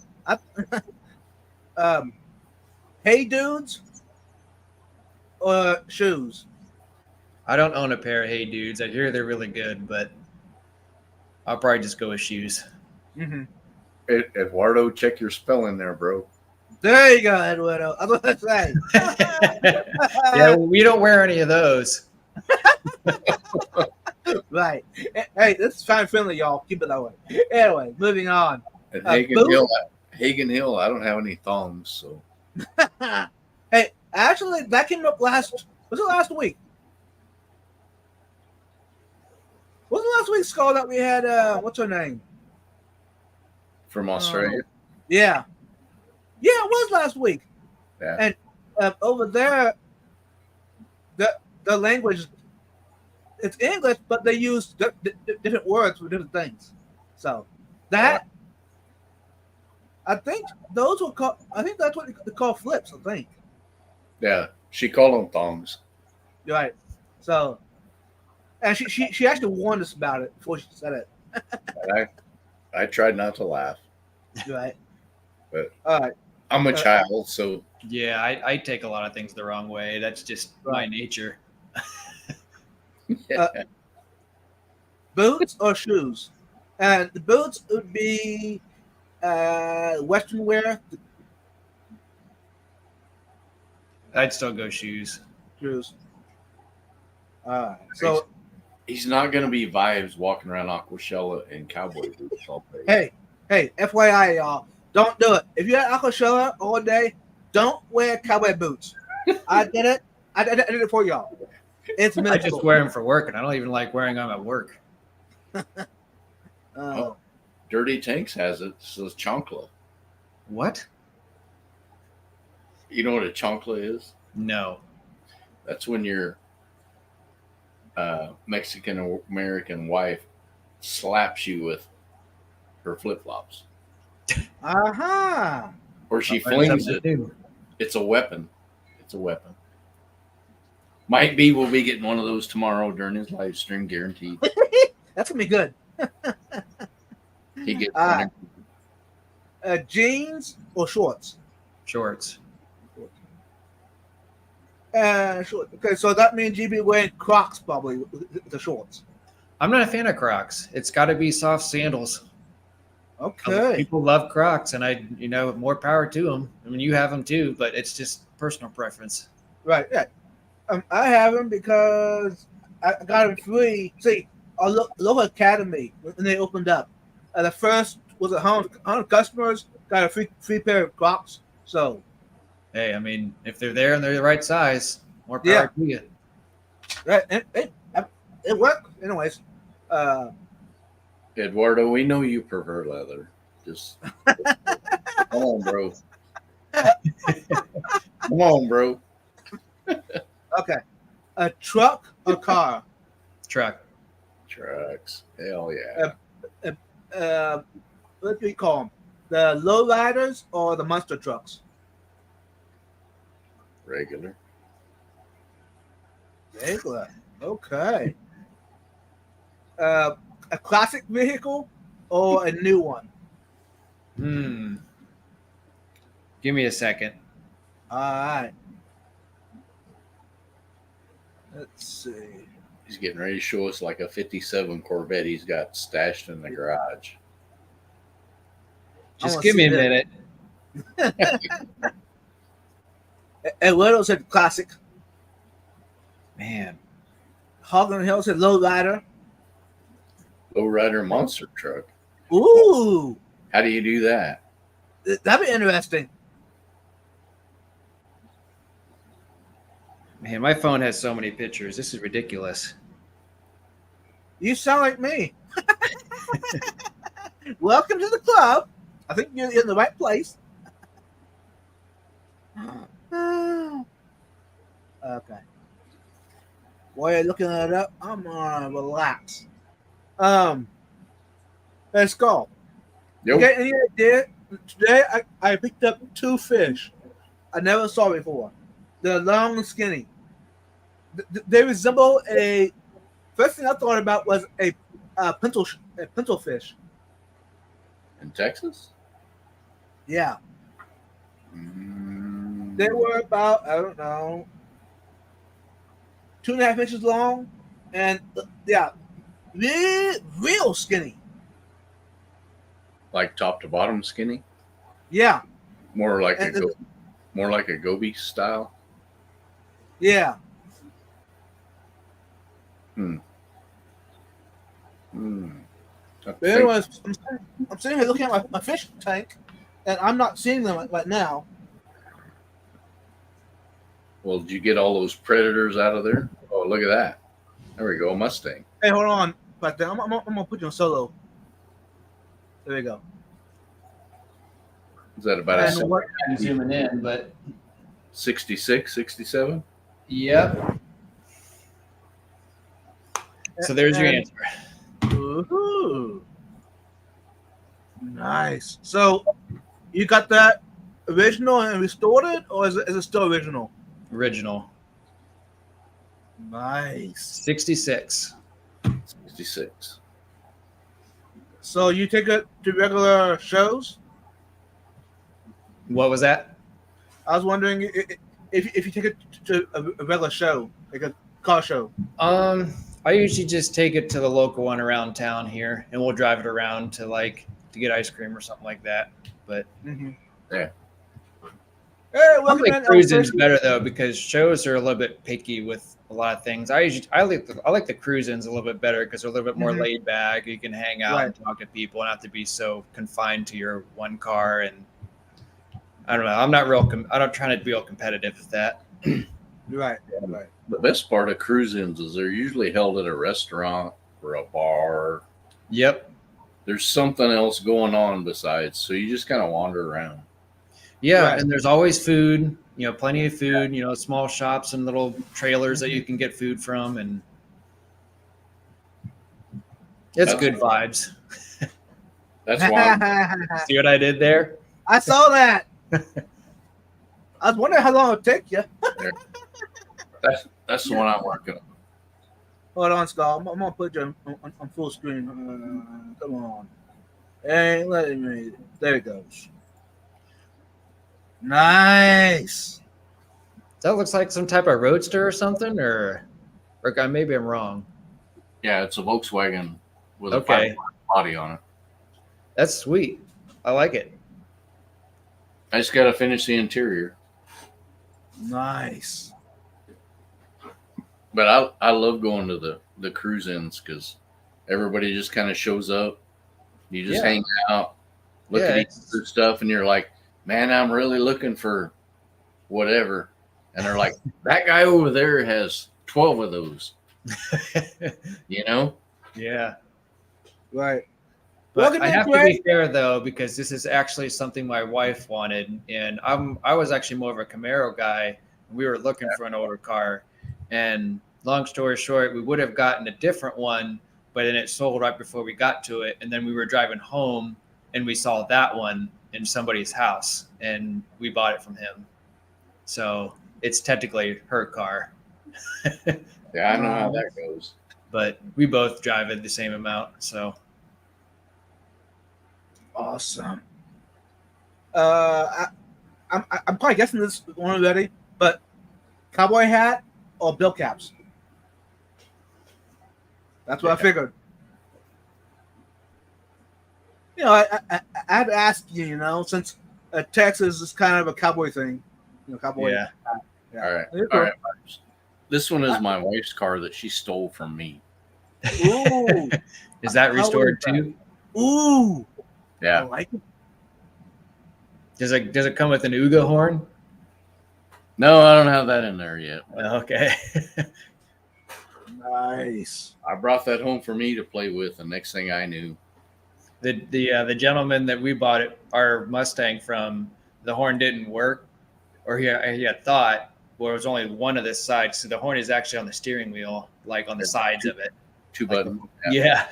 Hey dudes or shoes? I don't own a pair of Hey Dudes. I hear they're really good, but I'll probably just go with shoes. Mm-hmm. Eduardo, check your spelling there, bro. There you go, Eduardo. I was going to say. Yeah, we don't wear any of those. Right. Hey, this is fan friendly, y'all. Keep it that way. Anyway, moving on. At boot? Hagen Hill, I don't have any thongs, so Hey, actually, that came up was it last week? Was it last week's call that we had, what's her name? from Australia. Yeah. Yeah, it was last week. Yeah. And over there, the language, it's English, but they use different words for different things. So that, I think those were called, I think that's what they call flips, I think. Yeah. She called them thongs. You're right. So, and she actually warned us about it before she said it. I tried not to laugh, Right. but All right. I'm a child, so Yeah, I take a lot of things the wrong way. That's just my Right. nature. Boots or shoes? And the boots would be Western wear. The I'd still go shoes. shoes. All right. So he's not going to be vibes walking around Aquashella and cowboy boots all day. hey, FYI, y'all, don't do it. If you're at Aquashella all day, don't wear cowboy boots. I did it. I did it for y'all. It's I miserable. just wear them for work, and I don't even like wearing them at work. Dirty Tanks has it. So it's chancla. What? You know what a chancla is? No. That's when your Mexican American wife slaps you with her flip flops, Uh-huh. or she I'll learn flings something it. new. It's a weapon. It's a weapon. Might be we'll be getting one of those tomorrow during his live stream, guaranteed. That's gonna be good. He gets Ah. one. Jeans or shorts? Shorts. Shorts. Okay, so that means you'd be wearing Crocs probably with the shorts. I'm not a fan of Crocs. It's got to be soft sandals. Okay. People love Crocs, and more power to them. I mean, you have them too, but it's just personal preference. Right. Yeah. I have them because I got them free. See, our local academy when they opened up, the first was 100 customers got a free pair of Crocs. So Hey, I mean, if they're there and they're the right size, more power Yeah. to you. it worked. Anyways, Eduardo, we know you prefer leather. Just come on, bro. Come on, bro. okay. A truck or car? Truck. Trucks. Hell yeah. What do you call them? The lowriders or the monster trucks? Regular. Regular. Okay. A classic vehicle or a new one? Give me a second. All right. Let's see. He's getting ready to show us like a 57 Corvette he's got stashed in the garage. Just wanna give me a see minute. And Widow said classic. Man, Hogan Hill said lowrider. Lowrider monster truck. Ooh, How do you do that? that'd be interesting. man, my phone has so many pictures. This is ridiculous. You sound like me. Welcome to the club. I think you're in the right place. Okay. While you're looking it up, I'm gonna relax. Let's go. Yep. Okay, any idea? Today I picked up 2 fish I never saw before. They're long and skinny. They resemble a. First thing I thought about was a pinto fish. In Texas? Yeah, they were about, I don't know, 2.5 inches long, and yeah, real skinny. Like top to bottom skinny? Yeah, More like And- a Gobi style? yeah. But anyways, I'm sitting here looking at my fish tank, and I'm not seeing them right now. Well, did you get all those predators out of there? Oh, look at that. There we go, a Mustang. Hey, hold on. But I'm gonna put you on solo. There we go. Is that about And a what? I'm zooming in, but 66, 67? yep. So there's your and- answer. Ooh. Nice. So, you got that original and restored it, or is it still original? Original. Nice. 66. 66. So you take it to regular shows? What was that? I was wondering if you take it to a regular show, like a car show. I usually just take it to the local one around town here, and we'll drive it around to get ice cream or something like that. But Mm-hmm. Yeah. Hey, I welcome like in. cruising's better though, because shows are a little bit picky with a lot of things. I like the cruisins a little bit better because they're a little bit more Mhm. laid back. You can hang out Right. and talk to people and not to be so confined to your one car. And I don't know. I'm not real. I don't try to be real competitive with that. Right. Right. The best part of cruise-ins is they're usually held at a restaurant or a bar. Yep. There's something else going on besides, so you just kind of wander around. Yeah, Right. and there's always food. Plenty of food. Small shops and little trailers that you can get food from, and it's That's- good vibes. That's why See what I did there? I saw that. I was wondering how long it would take you. that's the one I'm working on. Hold on, Scott. I'm gonna put you on full screen. Come on. Ain't letting me. There it goes. Nice. That looks like some type of roadster or something, or maybe I'm wrong. Yeah, it's a Volkswagen with a Okay. 5 body on it. That's sweet. I like it. I just got to finish the interior. Nice. But I love going to the cruise-ins because everybody just kind of shows up. You just Yeah. hang out, look Yeah, at each it's- other's stuff, and you're like, man, I'm really looking for whatever. And they're like, that guy over there has 12 of those, you know? Yeah. Right. But Welcome I in, have to Greg. be fair though, because this is actually something my wife wanted, and I was actually more of a Camaro guy. We were looking for an older car, and long story short, we would have gotten a different one, but then it sold right before we got to it, and then we were driving home and we saw that one in somebody's house, and we bought it from him. So it's technically her car, Yeah, I know how that goes. but we both drive it the same amount. So Awesome. I'm probably guessing this one already, but cowboy hat or bill caps? That's what I figured. I had to ask you, since Texas is kind of a cowboy thing. Cowboy. yeah. All right. There you All go. right. This one is my wife's car that she stole from me. Ooh. Is that How restored old is too? Ooh. I Yeah. like it. Does it come with an Uga horn? No, I don't have that in there yet. Okay. Nice. I brought that home for me to play with, and next thing I knew, The gentleman that we bought our Mustang from, the horn didn't work, or he had thought, well, it was only one of this side, so the horn is actually on the steering wheel, like on the sides of it. 2 buttons. Yeah.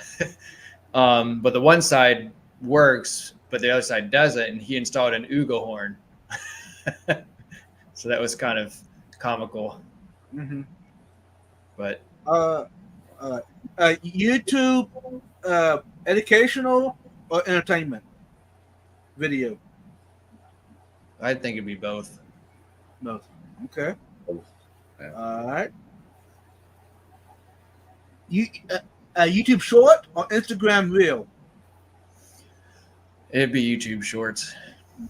But the one side works, but the other side doesn't, and he installed an Uga horn. So that was kind of comical, Mm-hmm. but YouTube, educational or entertainment video? I think it'd be both. No. Okay. Both. Yeah. All right. YouTube short or Instagram reel? It'd be YouTube Shorts,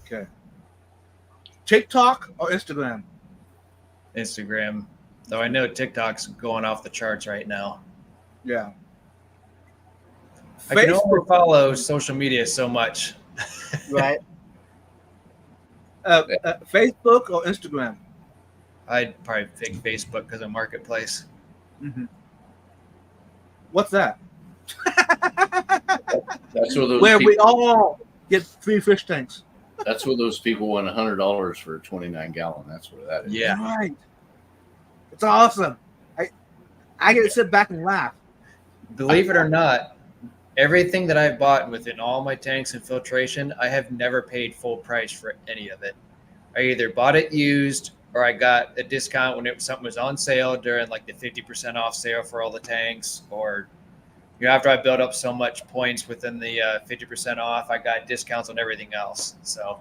Okay. TikTok or Instagram? Instagram. Though I know TikTok's going off the charts right now. Yeah. I can only follow social media so much. Right. Facebook or Instagram? I'd probably pick Facebook because of Marketplace. Mm-hmm. What's that? That's where those Where people, we all get free fish tanks. that's where those people won $100 for a 29-gallon. That's where that is. Yeah. Right. It's awesome. I get to sit back and laugh. Believe it or not, everything that I've bought within all my tanks and filtration, I have never paid full price for any of it. I either bought it used or I got a discount when something was on sale during like the 50% off sale for all the tanks, or After I built up so much points within the 50% off, I got discounts on everything else. So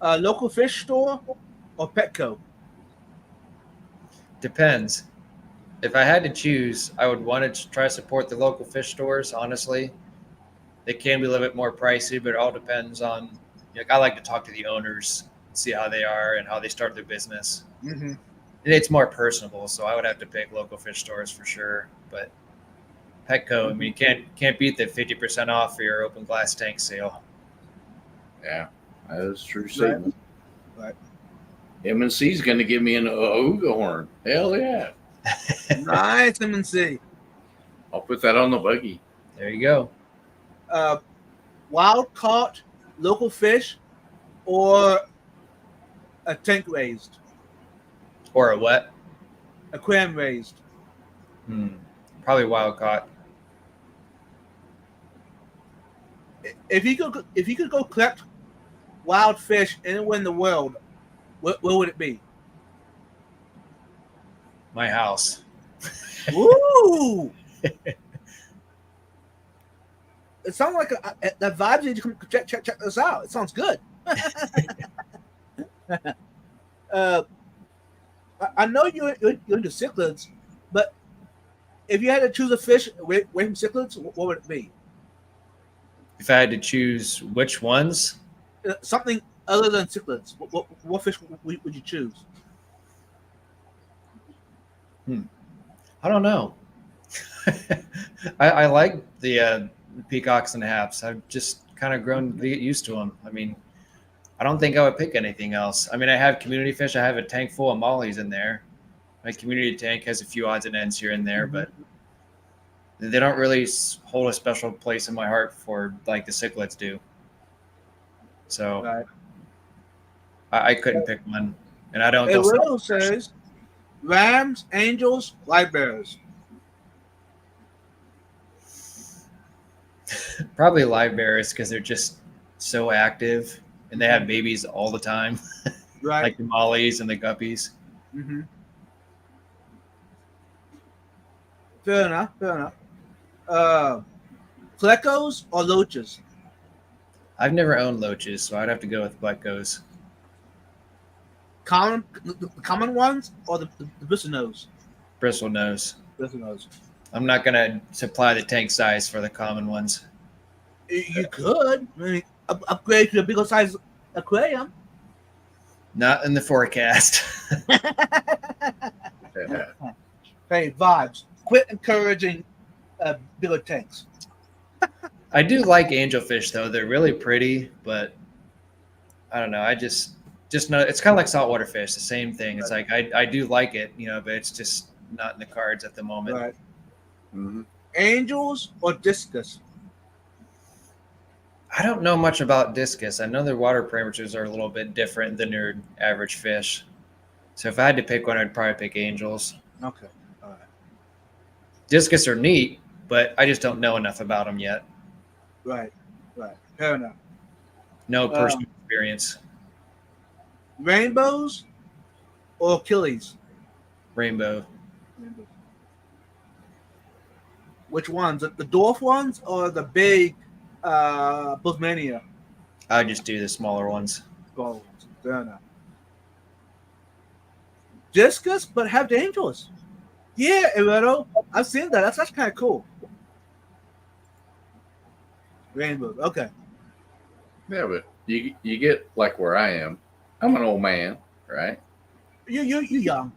Local fish store or Petco? depends. If I had to choose, I would want to try to support the local fish stores. Honestly, they can be a little bit more pricey, but it all depends on. Like, I like to talk to the owners, see how they are and how they start their business. Mm-hmm. It's more personable, so I would have to pick local fish stores for sure. But Petco, I mean, you can't beat the 50% off for your open glass tank sale. Yeah, that is a true statement. Right. M&C's going to give me an Ooga horn. Hell yeah. Nice, M&C. I'll put that on the buggy. There you go. Wild caught local fish or a tank raised, Or a what? aquarium raised. Probably wild caught. If you could go collect wild fish anywhere in the world, where would it be? My house. Woo! It sounds like the vibes. You can check this out. It sounds good. I know you're into cichlids, but if you had to choose a fish away from cichlids, what would it be? If I had to choose which ones, Something other than cichlids. What fish would you choose? I don't know. I like the peacocks and haps. I've just kind of grown to get used to them. I mean, I don't think I would pick anything else. I mean, I have community fish. I have a tank full of mollies in there. My community tank has a few odds and ends here and there, but they don't really hold a special place in my heart for like the cichlids do. So Right. I couldn't pick one, and I don't It go. will says rams, angels, light bearers. Probably live bearers because they're just so active and they have babies all the time, Right. like the mollies and the guppies. Mm-hmm. Fair enough. Plecos or loaches? I've never owned loaches, so I'd have to go with plecos. The common ones or the bristlenose? Bristle nose. Bristlenose. I'm not gonna supply the tank size for the common ones. You could. I mean, upgrade to a bigger size aquarium. Not in the forecast. Hey, vibes. Quit encouraging bigger tanks. I do like angelfish though; they're really pretty, but I don't know. I just know it's kind of like saltwater fish. The same thing. It's like I do like it, but it's just not in the cards at the moment. Right. Mm-hmm. Angels or discus? I don't know much about discus. I know their water parameters are a little bit different than your average fish. So if I had to pick one, I'd probably pick angels. Okay. All right. Discus are neat, but I just don't know enough about them yet. Right. Fair enough. No personal experience. Rainbows or Achilles? Rainbow. Which ones? The dwarf ones or the big Bosmania? I just do the smaller ones. Gold. Fair enough. Discus, but have the angels. Yeah, Eredo. I've seen that. That's kind of cool. Rainbows. Okay. Yeah, but you get like where I am. I'm an old man, right? You young.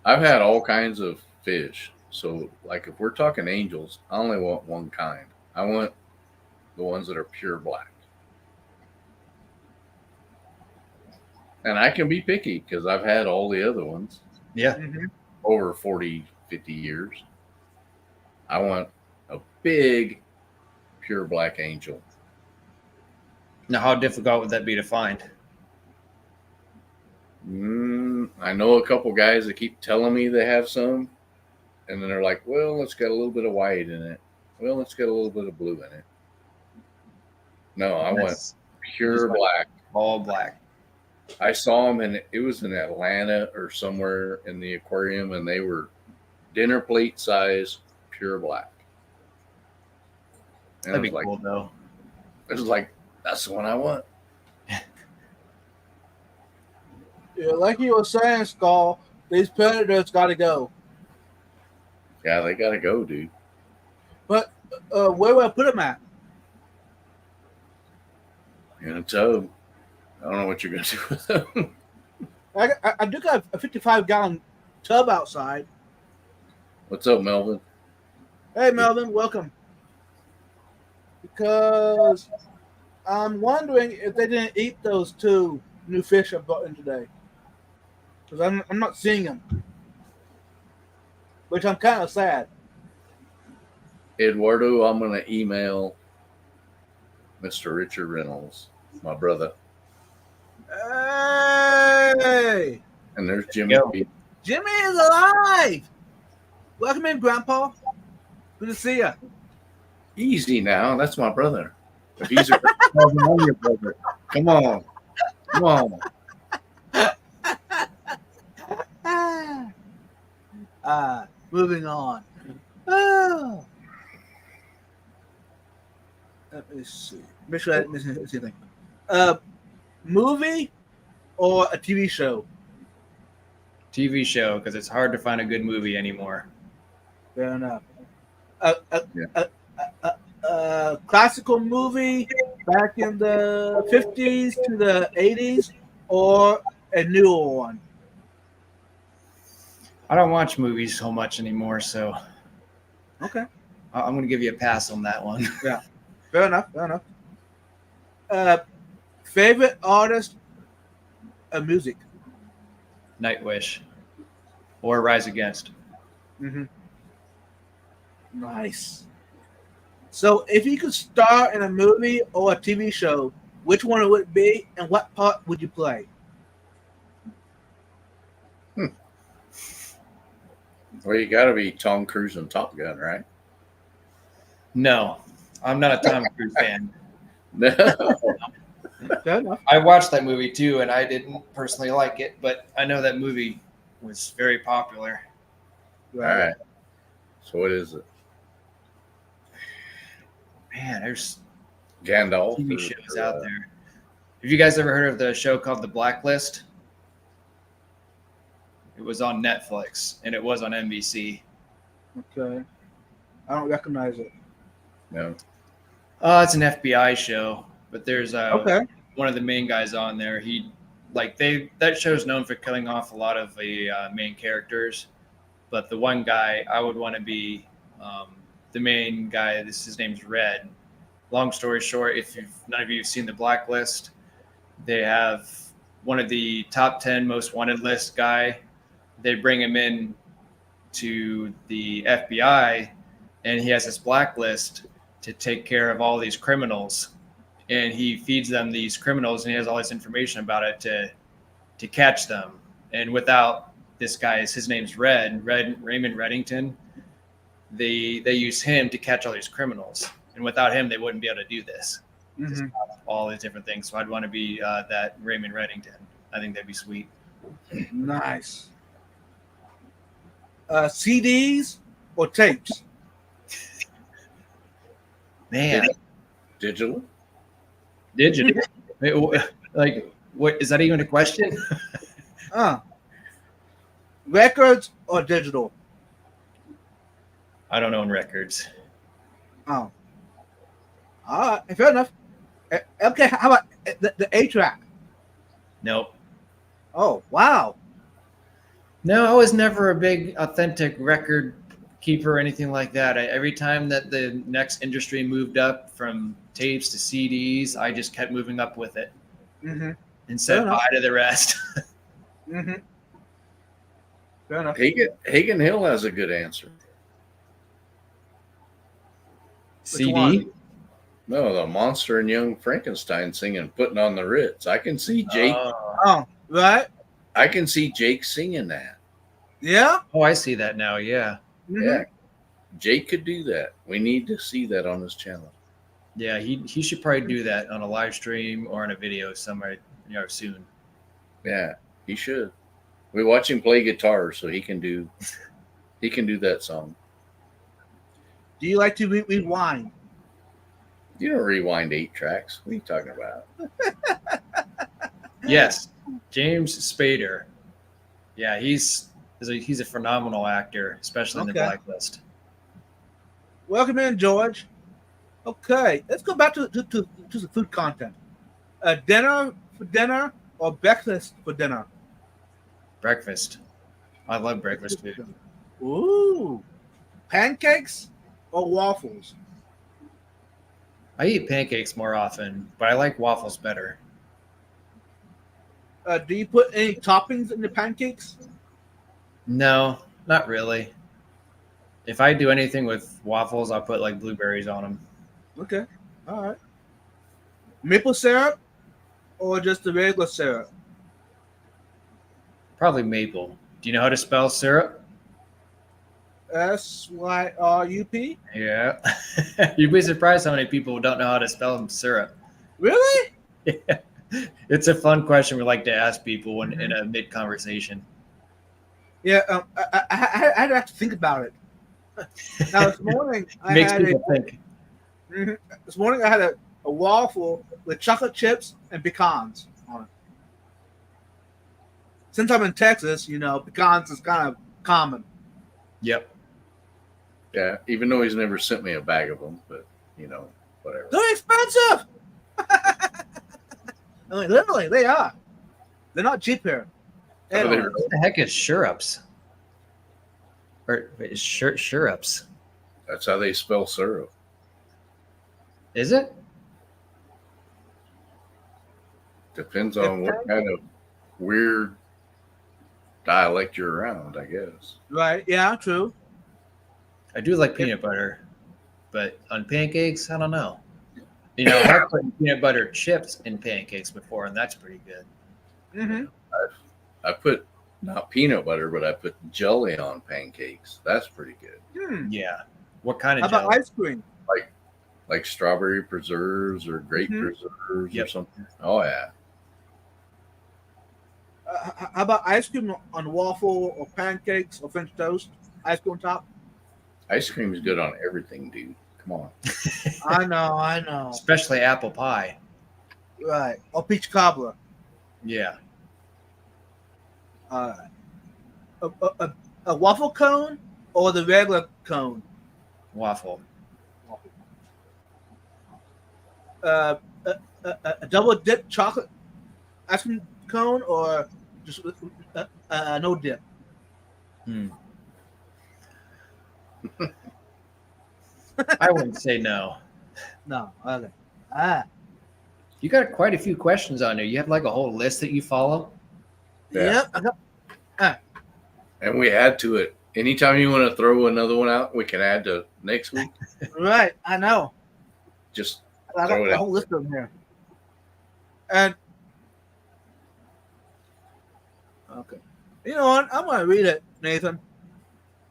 I've had all kinds of fish. So, like, if we're talking angels, I only want one kind. I want the ones that are pure black. And I can be picky because I've had all the other ones Yeah. Mm-hmm. over 40, 50 years. I want a big, pure black angel. Now, how difficult would that be to find? I know a couple guys that keep telling me they have some. And then they're like, well, it's got a little bit of white in it. Well, it's got a little bit of blue in it. No, I want pure black. All black. I saw them, and it was in Atlanta or somewhere in the aquarium, and they were dinner plate size, pure black. And That'd be it was like, cool though. it was like, that's the one I want. Yeah, like you were saying, Skull, these predators got to go. Yeah, they gotta go, dude. But where would I put them at? In a tub. I don't know what you're gonna do with them. I do got a 55-gallon tub outside. What's up, Melvin? Hey, Melvin, welcome. Because I'm wondering if they didn't eat those 2 new fish I brought in today. Because I'm not seeing them. Which I'm kind of sad. Eduardo, I'm gonna email Mr. Richard Reynolds, my brother. Hey! And there's Jimmy. Yo. P. Jimmy is alive! Welcome in, Grandpa. Good to see you. Easy now. That's my brother. If he's a I'm your brother. Come on. Come on. Moving on. Oh. Let me see. Make sure I didn't miss anything. Movie or a TV show? TV show, because it's hard to find a good movie anymore. Fair enough. Yeah. Classical movie back in the 50s to the 80s, or a newer one? I don't watch movies so much anymore, so Okay. I'm going to give you a pass on that one. Fair enough. Fair enough. Favorite artist of music? Nightwish or Rise Against. Mm-hmm. Nice. So, if you could star in a movie or a TV show, which one would it be, and what part would you play? Well, you got to be Tom Cruise and Top Gun, right? No, I'm not a Tom Cruise fan. No. Fair enough. I watched that movie too, and I didn't personally like it, but I know that movie was very popular. All right. So what is it? Man, there's Gandalf. TV or- shows or, out there. Have you guys ever heard of the show called The Blacklist? It was on Netflix, and it was on NBC. Okay. I don't recognize it. No. It's an FBI show, but there's Okay. one of the main guys on there. That show's known for killing off a lot of the main characters, but the one guy I would want to be the main guy. His name's Red. Long story short, if none of you have seen The Blacklist, they have one of the top 10 most wanted list guy. They bring him in to the FBI, and he has this blacklist to take care of all these criminals, and he feeds them these criminals, and he has all this information about it to catch them. And without this guy, his name's Raymond Reddington, they use him to catch all these criminals, and without him they wouldn't be able to do this. Mhm. All these different things. So I'd want to be that Raymond Reddington. I think that'd be sweet. Nice. CDs or tapes? Man, Digital. digital. Like, what is that even a question? Records or digital? I don't own records. Oh. All right. Fair enough. Okay. How about the A-track? Nope. Oh, wow. No, I was never a big authentic record keeper or anything like that. Every time that the next industry moved up from tapes to CDs, I just kept moving up with it Mm-hmm. and said Fair enough. bye to the rest. Mm-hmm. Fair enough. Hagen Hill has a good answer. CD? one? No, the Monster and Young Frankenstein singing "Putting on the Ritz." I can see Jake. Oh, right. I can see Jake singing that. Yeah. Oh, I see that now. Yeah. Mhm. Yeah, Jake could do that. We need to see that on his channel. Yeah, he should probably do that on a live stream or in a video somewhere soon. Yeah, he should. We watch him play guitar, so he can He can do that song. Do you like to rewind? You don't rewind 8 tracks. What are you talking about? Yes, James Spader. Yeah, he's a phenomenal actor, especially in The Okay. Blacklist. Welcome in, George. Okay, let's go back to the food content. Dinner for dinner or breakfast for dinner? Breakfast. I love breakfast food. Ooh, pancakes or waffles? I eat pancakes more often, but I like waffles better. Do you put any toppings in the pancakes? No, not really. If I do anything with waffles, I'll put like blueberries on them. Okay, all right. Maple syrup or just the regular syrup? Probably maple. Do you know how to spell syrup? SYRUP? Yeah. You'd be surprised how many people don't know how to spell syrup. Really? It's a fun question we like to ask people in a mid conversation. Yeah, I'd have to think about it. Now this morning I Makes had people think. this morning I had a waffle with chocolate chips and pecans on it. Since I'm in Texas, pecans is kind of common. Yep. Yeah, even though he's never sent me a bag of them, but whatever. They're expensive. I mean, literally, they are. They're not cheap here. How do they Anyway, What the heck is syrups? Or is syrups? That's how they spell syrup. Is it? Depends on what kind of weird dialect you're around, I guess. right? Yeah, true. I do like peanut butter, but on pancakes, I don't know. I've put peanut butter chips in pancakes before, and that's pretty good. Mm-hmm. I put not peanut butter, but I put jelly on pancakes. That's pretty good. Yeah. What kind How of about jelly? ice cream? Like strawberry preserves or grape preserves or Yep. something. Oh yeah. How about ice cream on waffle or pancakes or French toast? Ice cream on top? Ice cream is good on everything, dude. Come on. I know. Especially apple pie. Right. Or peach cobbler. Yeah. A waffle cone or the regular cone? Waffle. A double dip chocolate ice cream cone or just no dip? I wouldn't say no. No. Okay. You got quite a few questions on there. You have like a whole list that you follow. Yeah. Yep. I got, And we add to it. Anytime you want to throw another one out, we can add to next week. right. I know. Just I Throw got it the out. whole list of them here. And okay. You know what? I'm gonna read it, Nathan.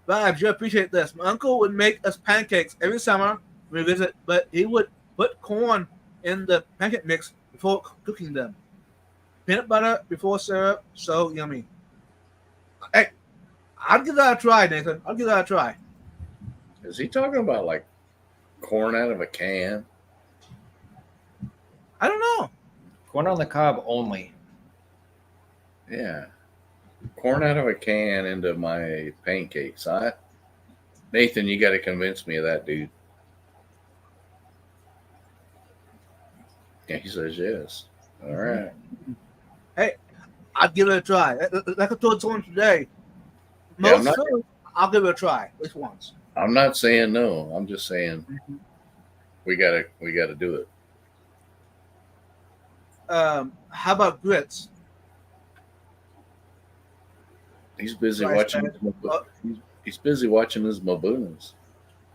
Vibes, you appreciate this. My uncle would make us pancakes every summer we visit, but he would put corn in the pancake mix before cooking them. Peanut butter before syrup, so yummy. Hey, I'll give that a try, Nathan. I'll give that a try. is he talking about like corn out of a can? I don't know. Corn on the cob only. Yeah. Corn out of a can into my pancakes. Nathan, you got to convince me of that, dude. Yeah, he says yes. All right. I'll give it a try. Like I told someone today, Yeah, most food, I'll give it a try at least once. I'm not saying no. I'm just saying we gotta do it. How about grits? He's busy Rice watching. bag. He's busy watching his Maboons.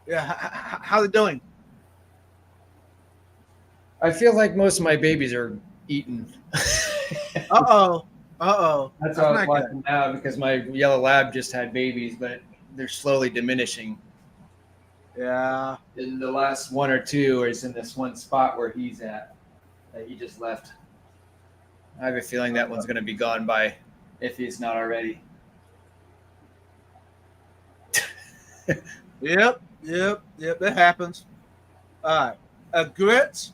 Yeah, how they doing? I feel like most of my babies are eaten. Uh-oh. That's what I was not good. watching now because my yellow lab just had babies, but they're slowly diminishing. Yeah. In the last one or two is in this one spot where he's at that he just left. I have a feeling that one's going to be gone by if he's not already. Yep. That happens. All right. Grits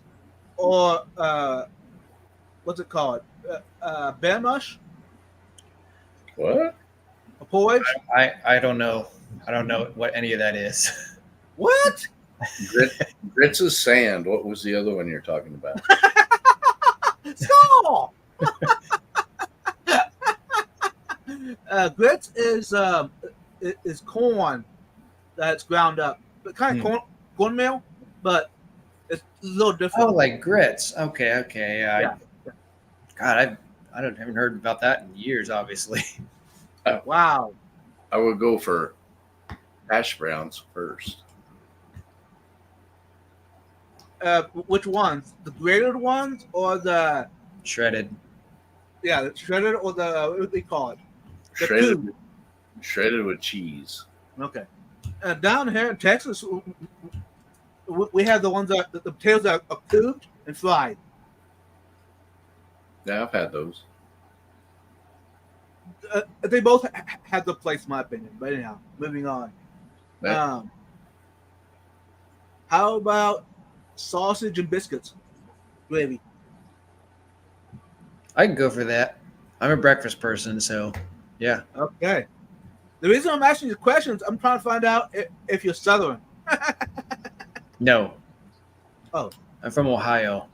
or what's it called? Bear mush What? or porridge? I don't know. I don't know what any of that is. What? Grits is sand. What was the other one you're talking about? Skull. Grits is corn that's ground up, but kind of cornmeal, but it's a little different. Oh, like grits. Okay. Yeah. God, haven't heard about that in years. Obviously. Wow. I would go for hash browns first. Which ones? The grated ones or the Shredded. the shredded or the what do they call it? The Shredded, cube. shredded with cheese. Okay. Down here in Texas, we have the ones that the potatoes are cubed and fried. Yeah, I've had those. They both have the place, in my opinion. But anyhow, moving on. Yeah. How about sausage and biscuits gravy? I can go for that. I'm a breakfast person, so yeah. Okay. The reason I'm asking you questions, I'm trying to find out if you're Southern. No. Oh. I'm from Ohio.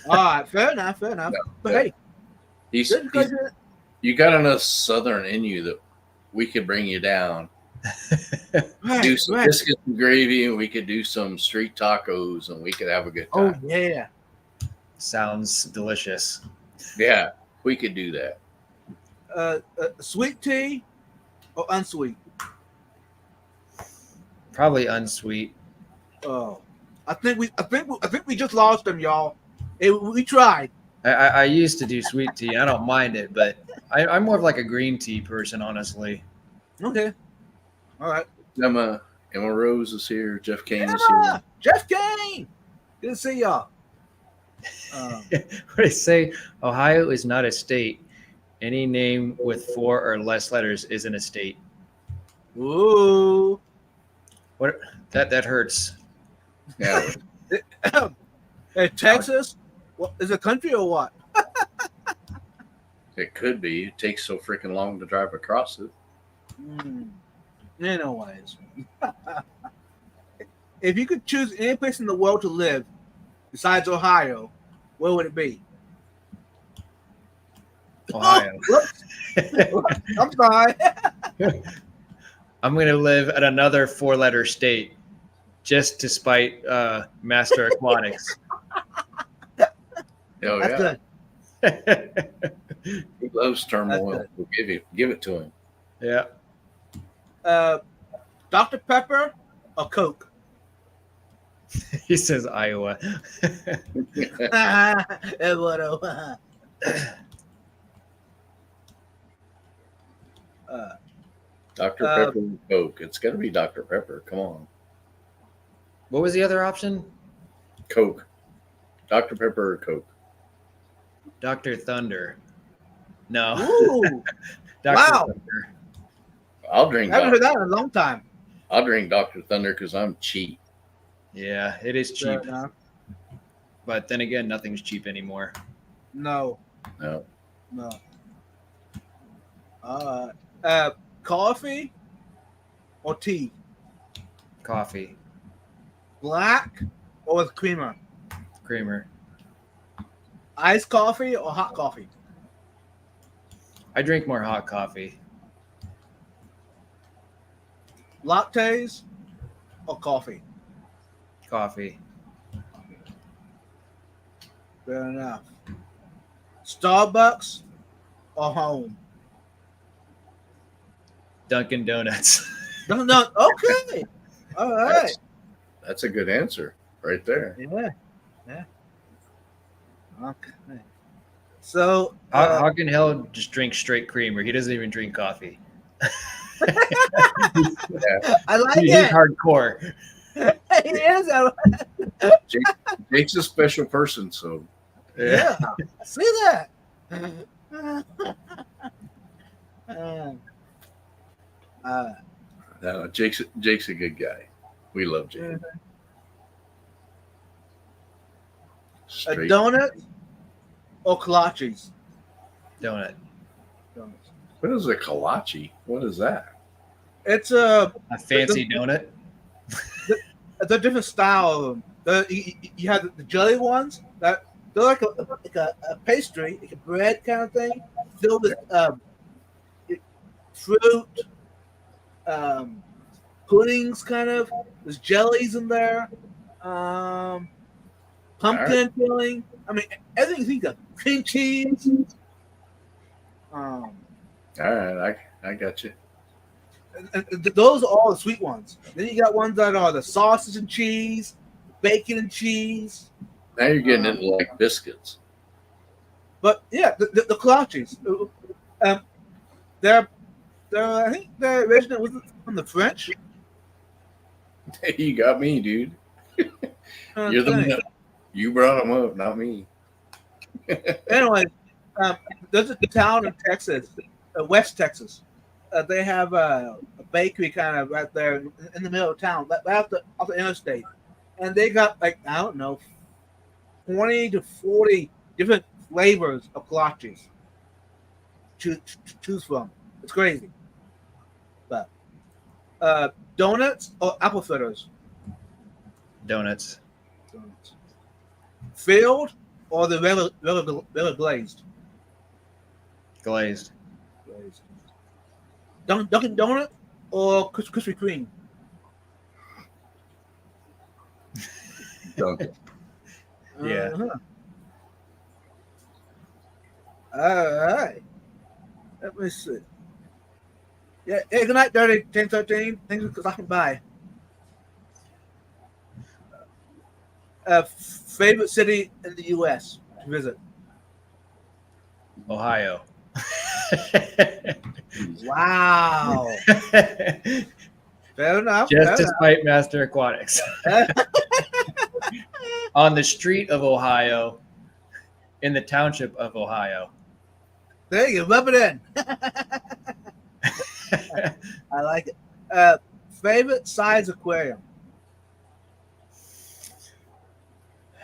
All right, fair enough. No, But yeah. hey, He's, just because you're- you got enough Southern in you that we could bring you down. Do some right. biscuits and gravy, and we could do some street tacos, and we could have a good Oh time. yeah. Sounds delicious. Yeah, we could do that. Sweet tea or unsweet? Probably unsweet. Oh, I think we just lost them, y'all. We tried. I used to do sweet tea. I don't mind it, but I'm more of like a green tea person, honestly. Okay. All right. Emma Rose is here. Jeff Kane is Emma! Jeff Kane. Good to see y'all. What do they say? Ohio is not a state. Any name with 4 or less letters isn't a state. Ooh. What? That hurts. here. Yeah, Hey, Texas. What is it? Country or what? it could be. It takes so freaking long to drive across it. Anyways, if you could choose any place in the world to live besides Ohio, where would it be? Ohio. I'm sorry. I'm going to live at another 4-letter state just to spite Master Aquatics. Oh That's yeah, good. he loves turmoil. That's We'll give it to him. Yeah. Dr. Pepper or Coke? He says Iowa. Dr. Pepper and Coke. It's got to be Dr. Pepper. Come on, What was the other option? Coke. Dr. Pepper or Coke. Dr. Thunder. No. Ooh, Dr. wow. Thunder. I'll drink. I haven't heard that in a long time. I'll drink Dr. Thunder because I'm cheap. Yeah, it is cheap. Fair enough. But then again, nothing's cheap anymore. No. No, Coffee or tea? Coffee. Black or with creamer? Creamer. Iced coffee or hot coffee? I drink more hot coffee. Lattes or coffee? Coffee. Fair enough. Starbucks or home? Dunkin' Donuts. No. Okay. All right. that's a good answer right there. Yeah. Okay. So How can hell just drink straight creamer? He doesn't even drink coffee. I like He's it. hardcore. He is. Jake's a special person, so Yeah. See that. No, Jake's a good guy. We love Jake. A Straight. donut or kolaches? Donut. Donuts. What is a kolache? What is that? It's a A fancy donut. it's a different style of them. You have the jelly ones that they're like a pastry, like a bread kind of thing, filled with fruit, puddings, kind of. There's jellies in there, pumpkin filling. I mean, everything you think of. Cream cheese. All right, I got you. And those are all the sweet ones. Then you got ones that are the sausage and cheese, bacon and cheese. Now you're getting into like biscuits. But yeah, the kolaches. They're I think the original was from the French. You got me, dude. You're the one. You brought them up, not me. Anyway, there's a town in Texas, West Texas. They have a bakery kind of right there in the middle of town, right off the interstate, and they got like I don't know, 20 to 40 different flavors of kolaches to choose from. It's crazy. But donuts or apple fritters? Donuts. Donuts. Filled or the regular glazed? Glazed. Glazed. Dunkin' Donut or Krispy Kreme? Dunkin'. Yeah. Uh-huh. All right. Let me see. Yeah. Hey, good night, Dirty 1013. Thanks for stopping by. Favorite city in the U.S. to visit? Ohio. Wow. Fair enough. Just despite Master Aquatics. On the street of Ohio, in the township of Ohio. There you go. Rub it in. I like it. Favorite size aquarium?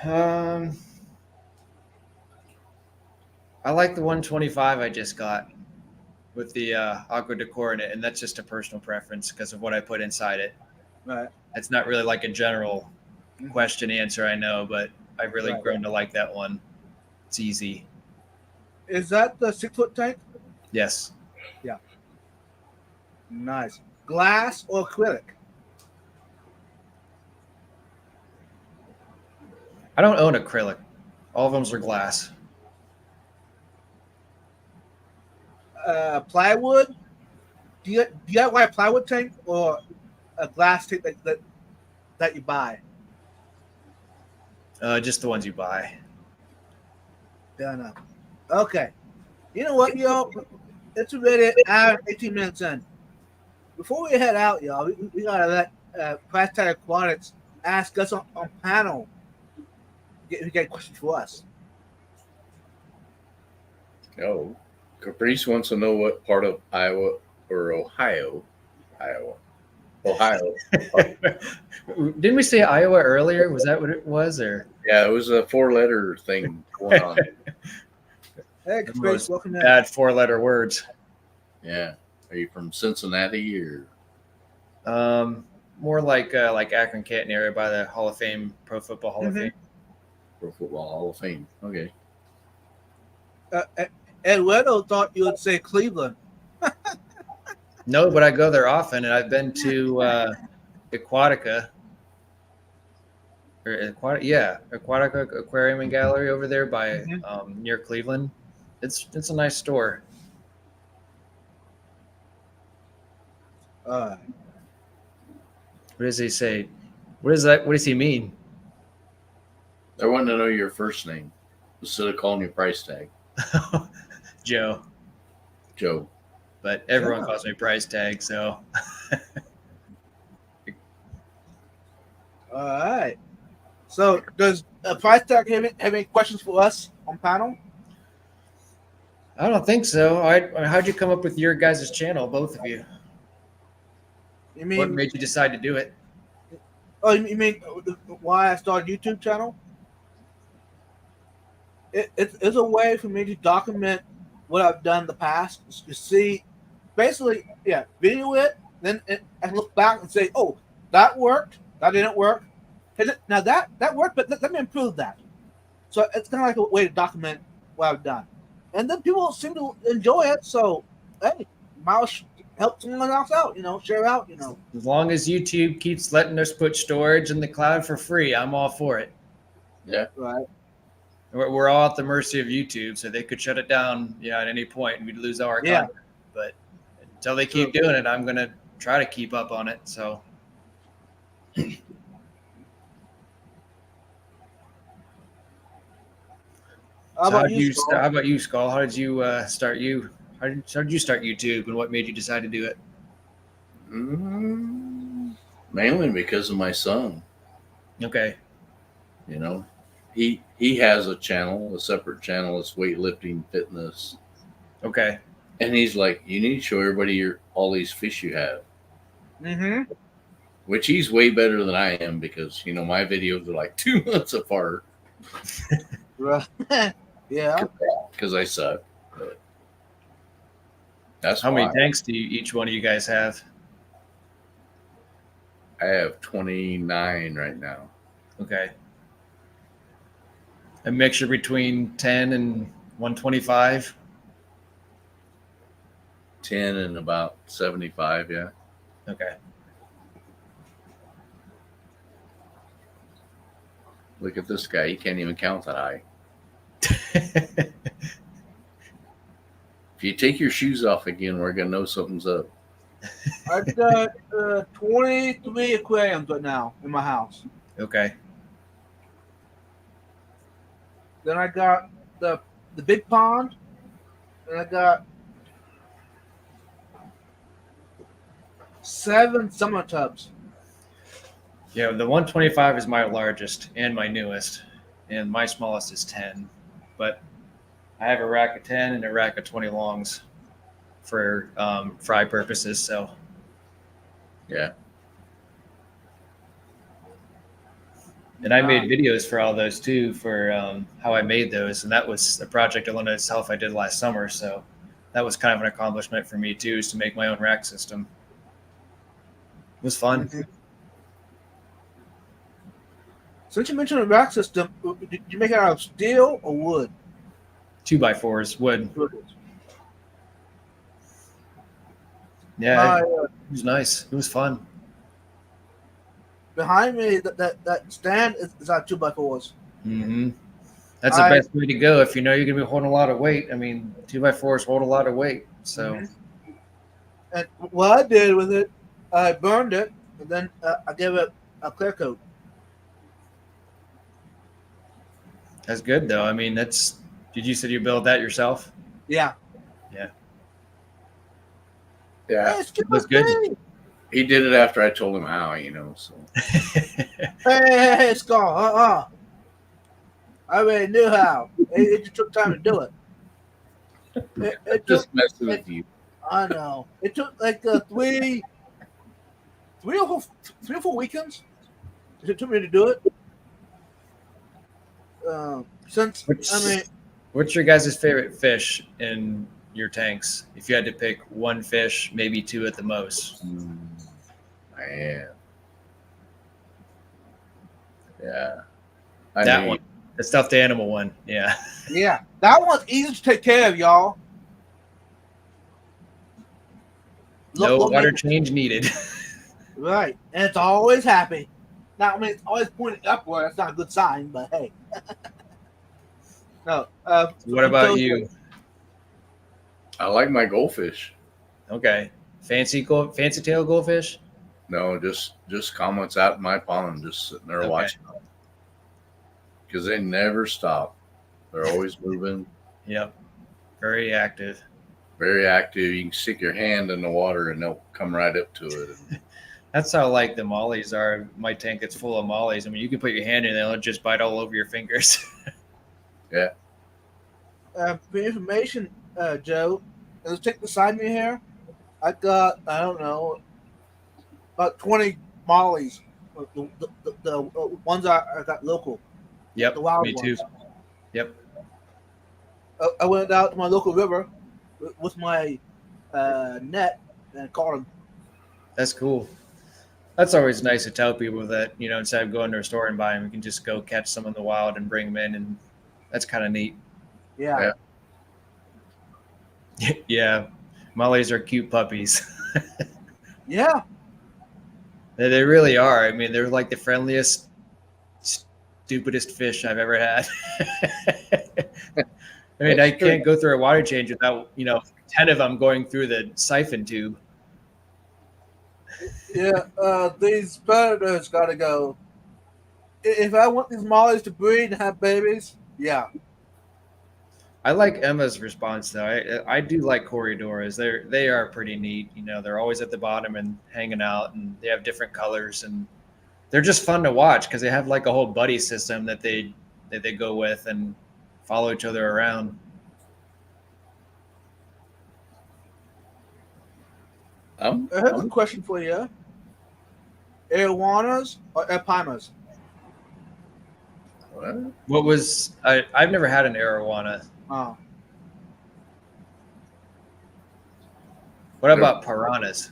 I like the 125 I just got with the aqua decor in it, and that's just a personal preference because of what I put inside it. Right. It's not really like a general question answer, I know, but I've really grown to like that one. It's easy. Is that the 6-foot tank? Yes. Yeah. Nice. Glass or acrylic? I don't own acrylic. All of them are glass. Plywood? Do you have like a plywood tank or a glass tank that you buy? Just the ones you buy. Fair enough. Okay. You know what, y'all? It's already an hour and 18 minutes in. Before we head out, y'all, we gotta let Price Tag Aquatics ask us on panel if you got a question for us. Oh, Caprice wants to know what part of Iowa or Ohio. Didn't we say Iowa earlier? Was that what it was? Or Yeah, it was a 4-letter thing going on. Hey, Caprice, welcome in. bad 4-letter words. Yeah. Are you from Cincinnati or? More like Akron Canton area by the Hall of Fame, Pro Football Hall of Fame. Pro Football Hall of Fame. Okay. Eduardo thought you would say Cleveland. No, but I go there often, and I've been to Aquatica. Aquatica Aquarium and Gallery over there by near Cleveland. It's a nice store. What does he say? What is that? What does he mean? I want to know your first name instead of calling you Price Tag. Joe. Joe. But everyone calls me Price Tag, so. All right. So, does Price Tag have any questions for us on panel? I don't think so. How'd you come up with your guys' channel, both of you? You What mean? made you decide to do it? Oh, you mean why I started a YouTube channel? It's a way for me to document what I've done in the past. To see, basically, yeah, video it, then I can look back and say, oh, that worked, that didn't work. Now that worked, but let me improve that. So it's kind of like a way to document what I've done, and then people seem to enjoy it. So hey, might as well help someone else out. Share out. As long as YouTube keeps letting us put storage in the cloud for free, I'm all for it. Yeah. Right. We're all at the mercy of YouTube, so they could shut it down, at any point, and we'd lose all our Yeah. content. But until they keep doing it, I'm gonna try to keep up on it. So, How about you, How Skull? about you, Skull? How did you start? How did you start YouTube, and what made you decide to do it? Mainly because of my son. Okay. You know, he has a channel, a separate channel. It's weightlifting, fitness, Okay. and he's like, you need to show everybody all these fish you have. Mm-hmm. Which he's way better than I am because my videos are like 2 months apart. Right. Yeah. Because I suck. But that's How many why tanks do each one of you guys have? I have 29 right now. Okay. A mixture between 10 and 125. 10 and about 75. Yeah. Okay. Look at this guy. He can't even count that high. If you take your shoes off again, we're gonna know something's up. I've got 23 aquariums right now in my house. Okay. Then I got the big pond, and I got 7 summer tubs. Yeah, the 125 is my largest and my newest, and my smallest is 10. But I have a rack of 10 and a rack of 20 longs for fry purposes. So Yeah. and I made videos for all those too, for how I made those, and that was a project alone in itself I did last summer. So that was kind of an accomplishment for me too, is to make my own rack system. It was fun. Mhm. Since you mentioned the rack system, did you make it out of steel or wood? 2x4s, wood. Wood. Yeah, My, it was nice. It was fun. behind me, that stand is out 2x4s. Mm-hmm. That's the best way to go if you know you're going to be holding a lot of weight. I mean, 2x4s hold a lot of weight. So, And what I did with it, I burned it, and then I gave it a clear coat. that's good though. I mean, did you said you build that yourself? Yeah. Yeah. Hey, it's good. Looks good. He did it after I told him how, so. Hey, Skull, I already knew how. It just took time to do it. It Just took, messing with you. I know. It took like three or 4 weekends. It took me to do it. What's your guys' favorite fish in your tanks? If you had to pick one fish, maybe 2 at the most. Man. Yeah. That one. The stuffed animal one. Yeah. Yeah, that one's easy to take care of, y'all. No water change needed. Right, and it's always happy. Now, I mean, it's always pointing upward. That's not a good sign, but hey. No. What about you? I like my goldfish. Okay. Fancy tail goldfish? No, just comments out in my pond, just sitting there watching them. Because they never stop. They're always moving. Yep. Very active. Very active. You can stick your hand in the water and they'll come right up to it. That's how like the mollies are. My tank is full of mollies. I mean, you can put your hand in, they'll just bite all over your fingers. Yeah. For information, Joe, let's take beside me here. I got, I don't know, about 20 mollies. The ones I got local. Yep, The wild me too. ones. Yep. I went out to my local river with my net and caught them. That's cool. That's always nice to tell people that, instead of going to a store and buying them, you can just go catch some in the wild and bring them in. And that's kind of neat. Yeah. Yeah. Mollies are cute puppies. Yeah. They really are. I mean, they're like the friendliest, stupidest fish I've ever had. I mean, I can't go through a water change without, 10 of them going through the siphon tube. Yeah. These predators got to go. If I want these mollies to breed and have babies, yeah. I like Emma's response though. I do like Corridoras. They are pretty neat. They're always at the bottom and hanging out, and they have different colors, and they're just fun to watch because they have like a whole buddy system that they go with and follow each other around. I have a question for you. Arowanas or Epimas? What was I've never had an arowana. Oh. What about piranhas?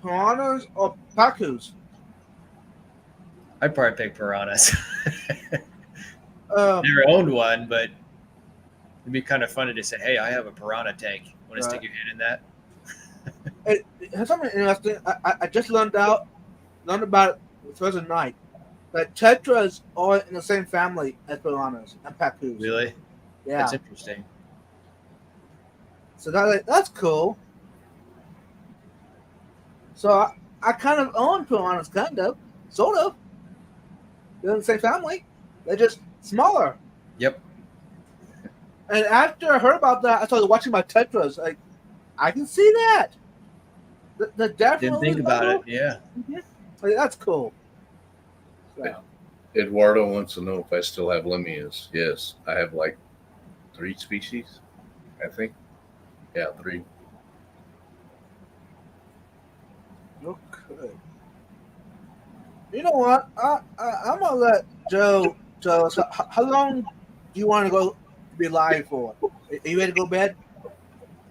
Piranhas or pacus? I'd probably pick piranhas. Um, Never owned one, but it'd be kind of funny to say, "Hey, I have a piranha tank. Want to stick your hand in that?" Here's something interesting. I just learned about it Thursday night. That tetras are in the same family as piranhas and pacus. Really? Yeah. That's interesting. So that's cool. So I kind of own piranhas, sort of. They're in the same family. They're just smaller. Yep. And after I heard about that, I started watching my tetras. Like, I can see that. The definitely Didn't think about it. Yeah. Like, that's cool. So. Eduardo wants to know if I still have lemmias. Yes, I have like 3 species, I think. Yeah, 3. Okay. You know what? I'm gonna let Joe tell us how long do you want to go be live for? Are you ready to go to bed?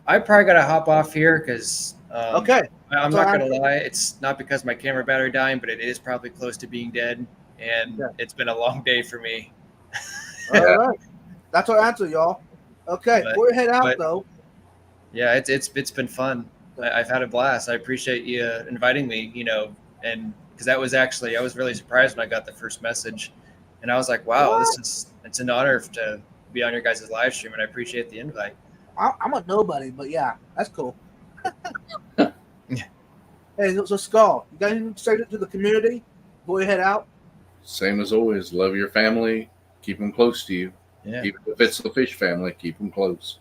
I probably gotta hop off here because Okay. I'm not gonna lie. It's not because my camera battery dying, but it is probably close to being dead, and It's been a long day for me. All right. That's our answer, y'all. Okay, we'll head out though. Yeah, it's been fun. I've had a blast. I appreciate you inviting me. And because that was actually I was really surprised when I got the first message, and I was like, wow, it's an honor to be on your guys' live stream, and I appreciate the invite. I'm a nobody, but yeah, that's cool. Hey, so Skull, you got anything to say to the community before we head out? Same as always. Love your family. Keep them close to you. Yeah. Even if it's the fish family, keep them close.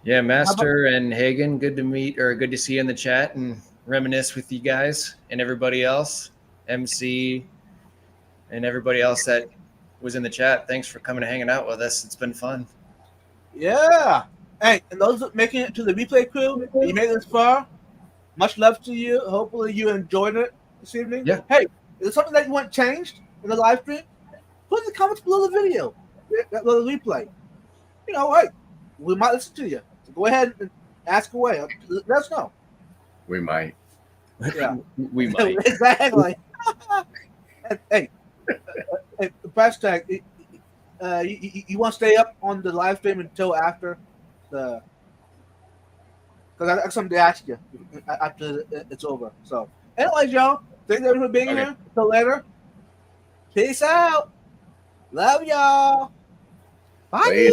Yeah, Master and Hagen, good to see you in the chat and reminisce with you guys and everybody else, MC, and everybody else that was in the chat. Thanks for coming and hanging out with us. It's been fun. Yeah. Hey, and those making it to the replay crew, you made it this far. Much love to you. Hopefully you enjoyed it this evening. Yeah. Hey, is there something that you want changed in the live stream? Put in the comments below the video. That little replay. Hey, we might listen to you. So go ahead and ask away. Let us know. We might. Yeah. We might. Exactly. Hey, price tag. You want to stay up on the live stream until after the? Because I got something to ask you after it's over. So, anyways, y'all, thanks everyone for being here. Until later. Peace out. Love y'all. Bye.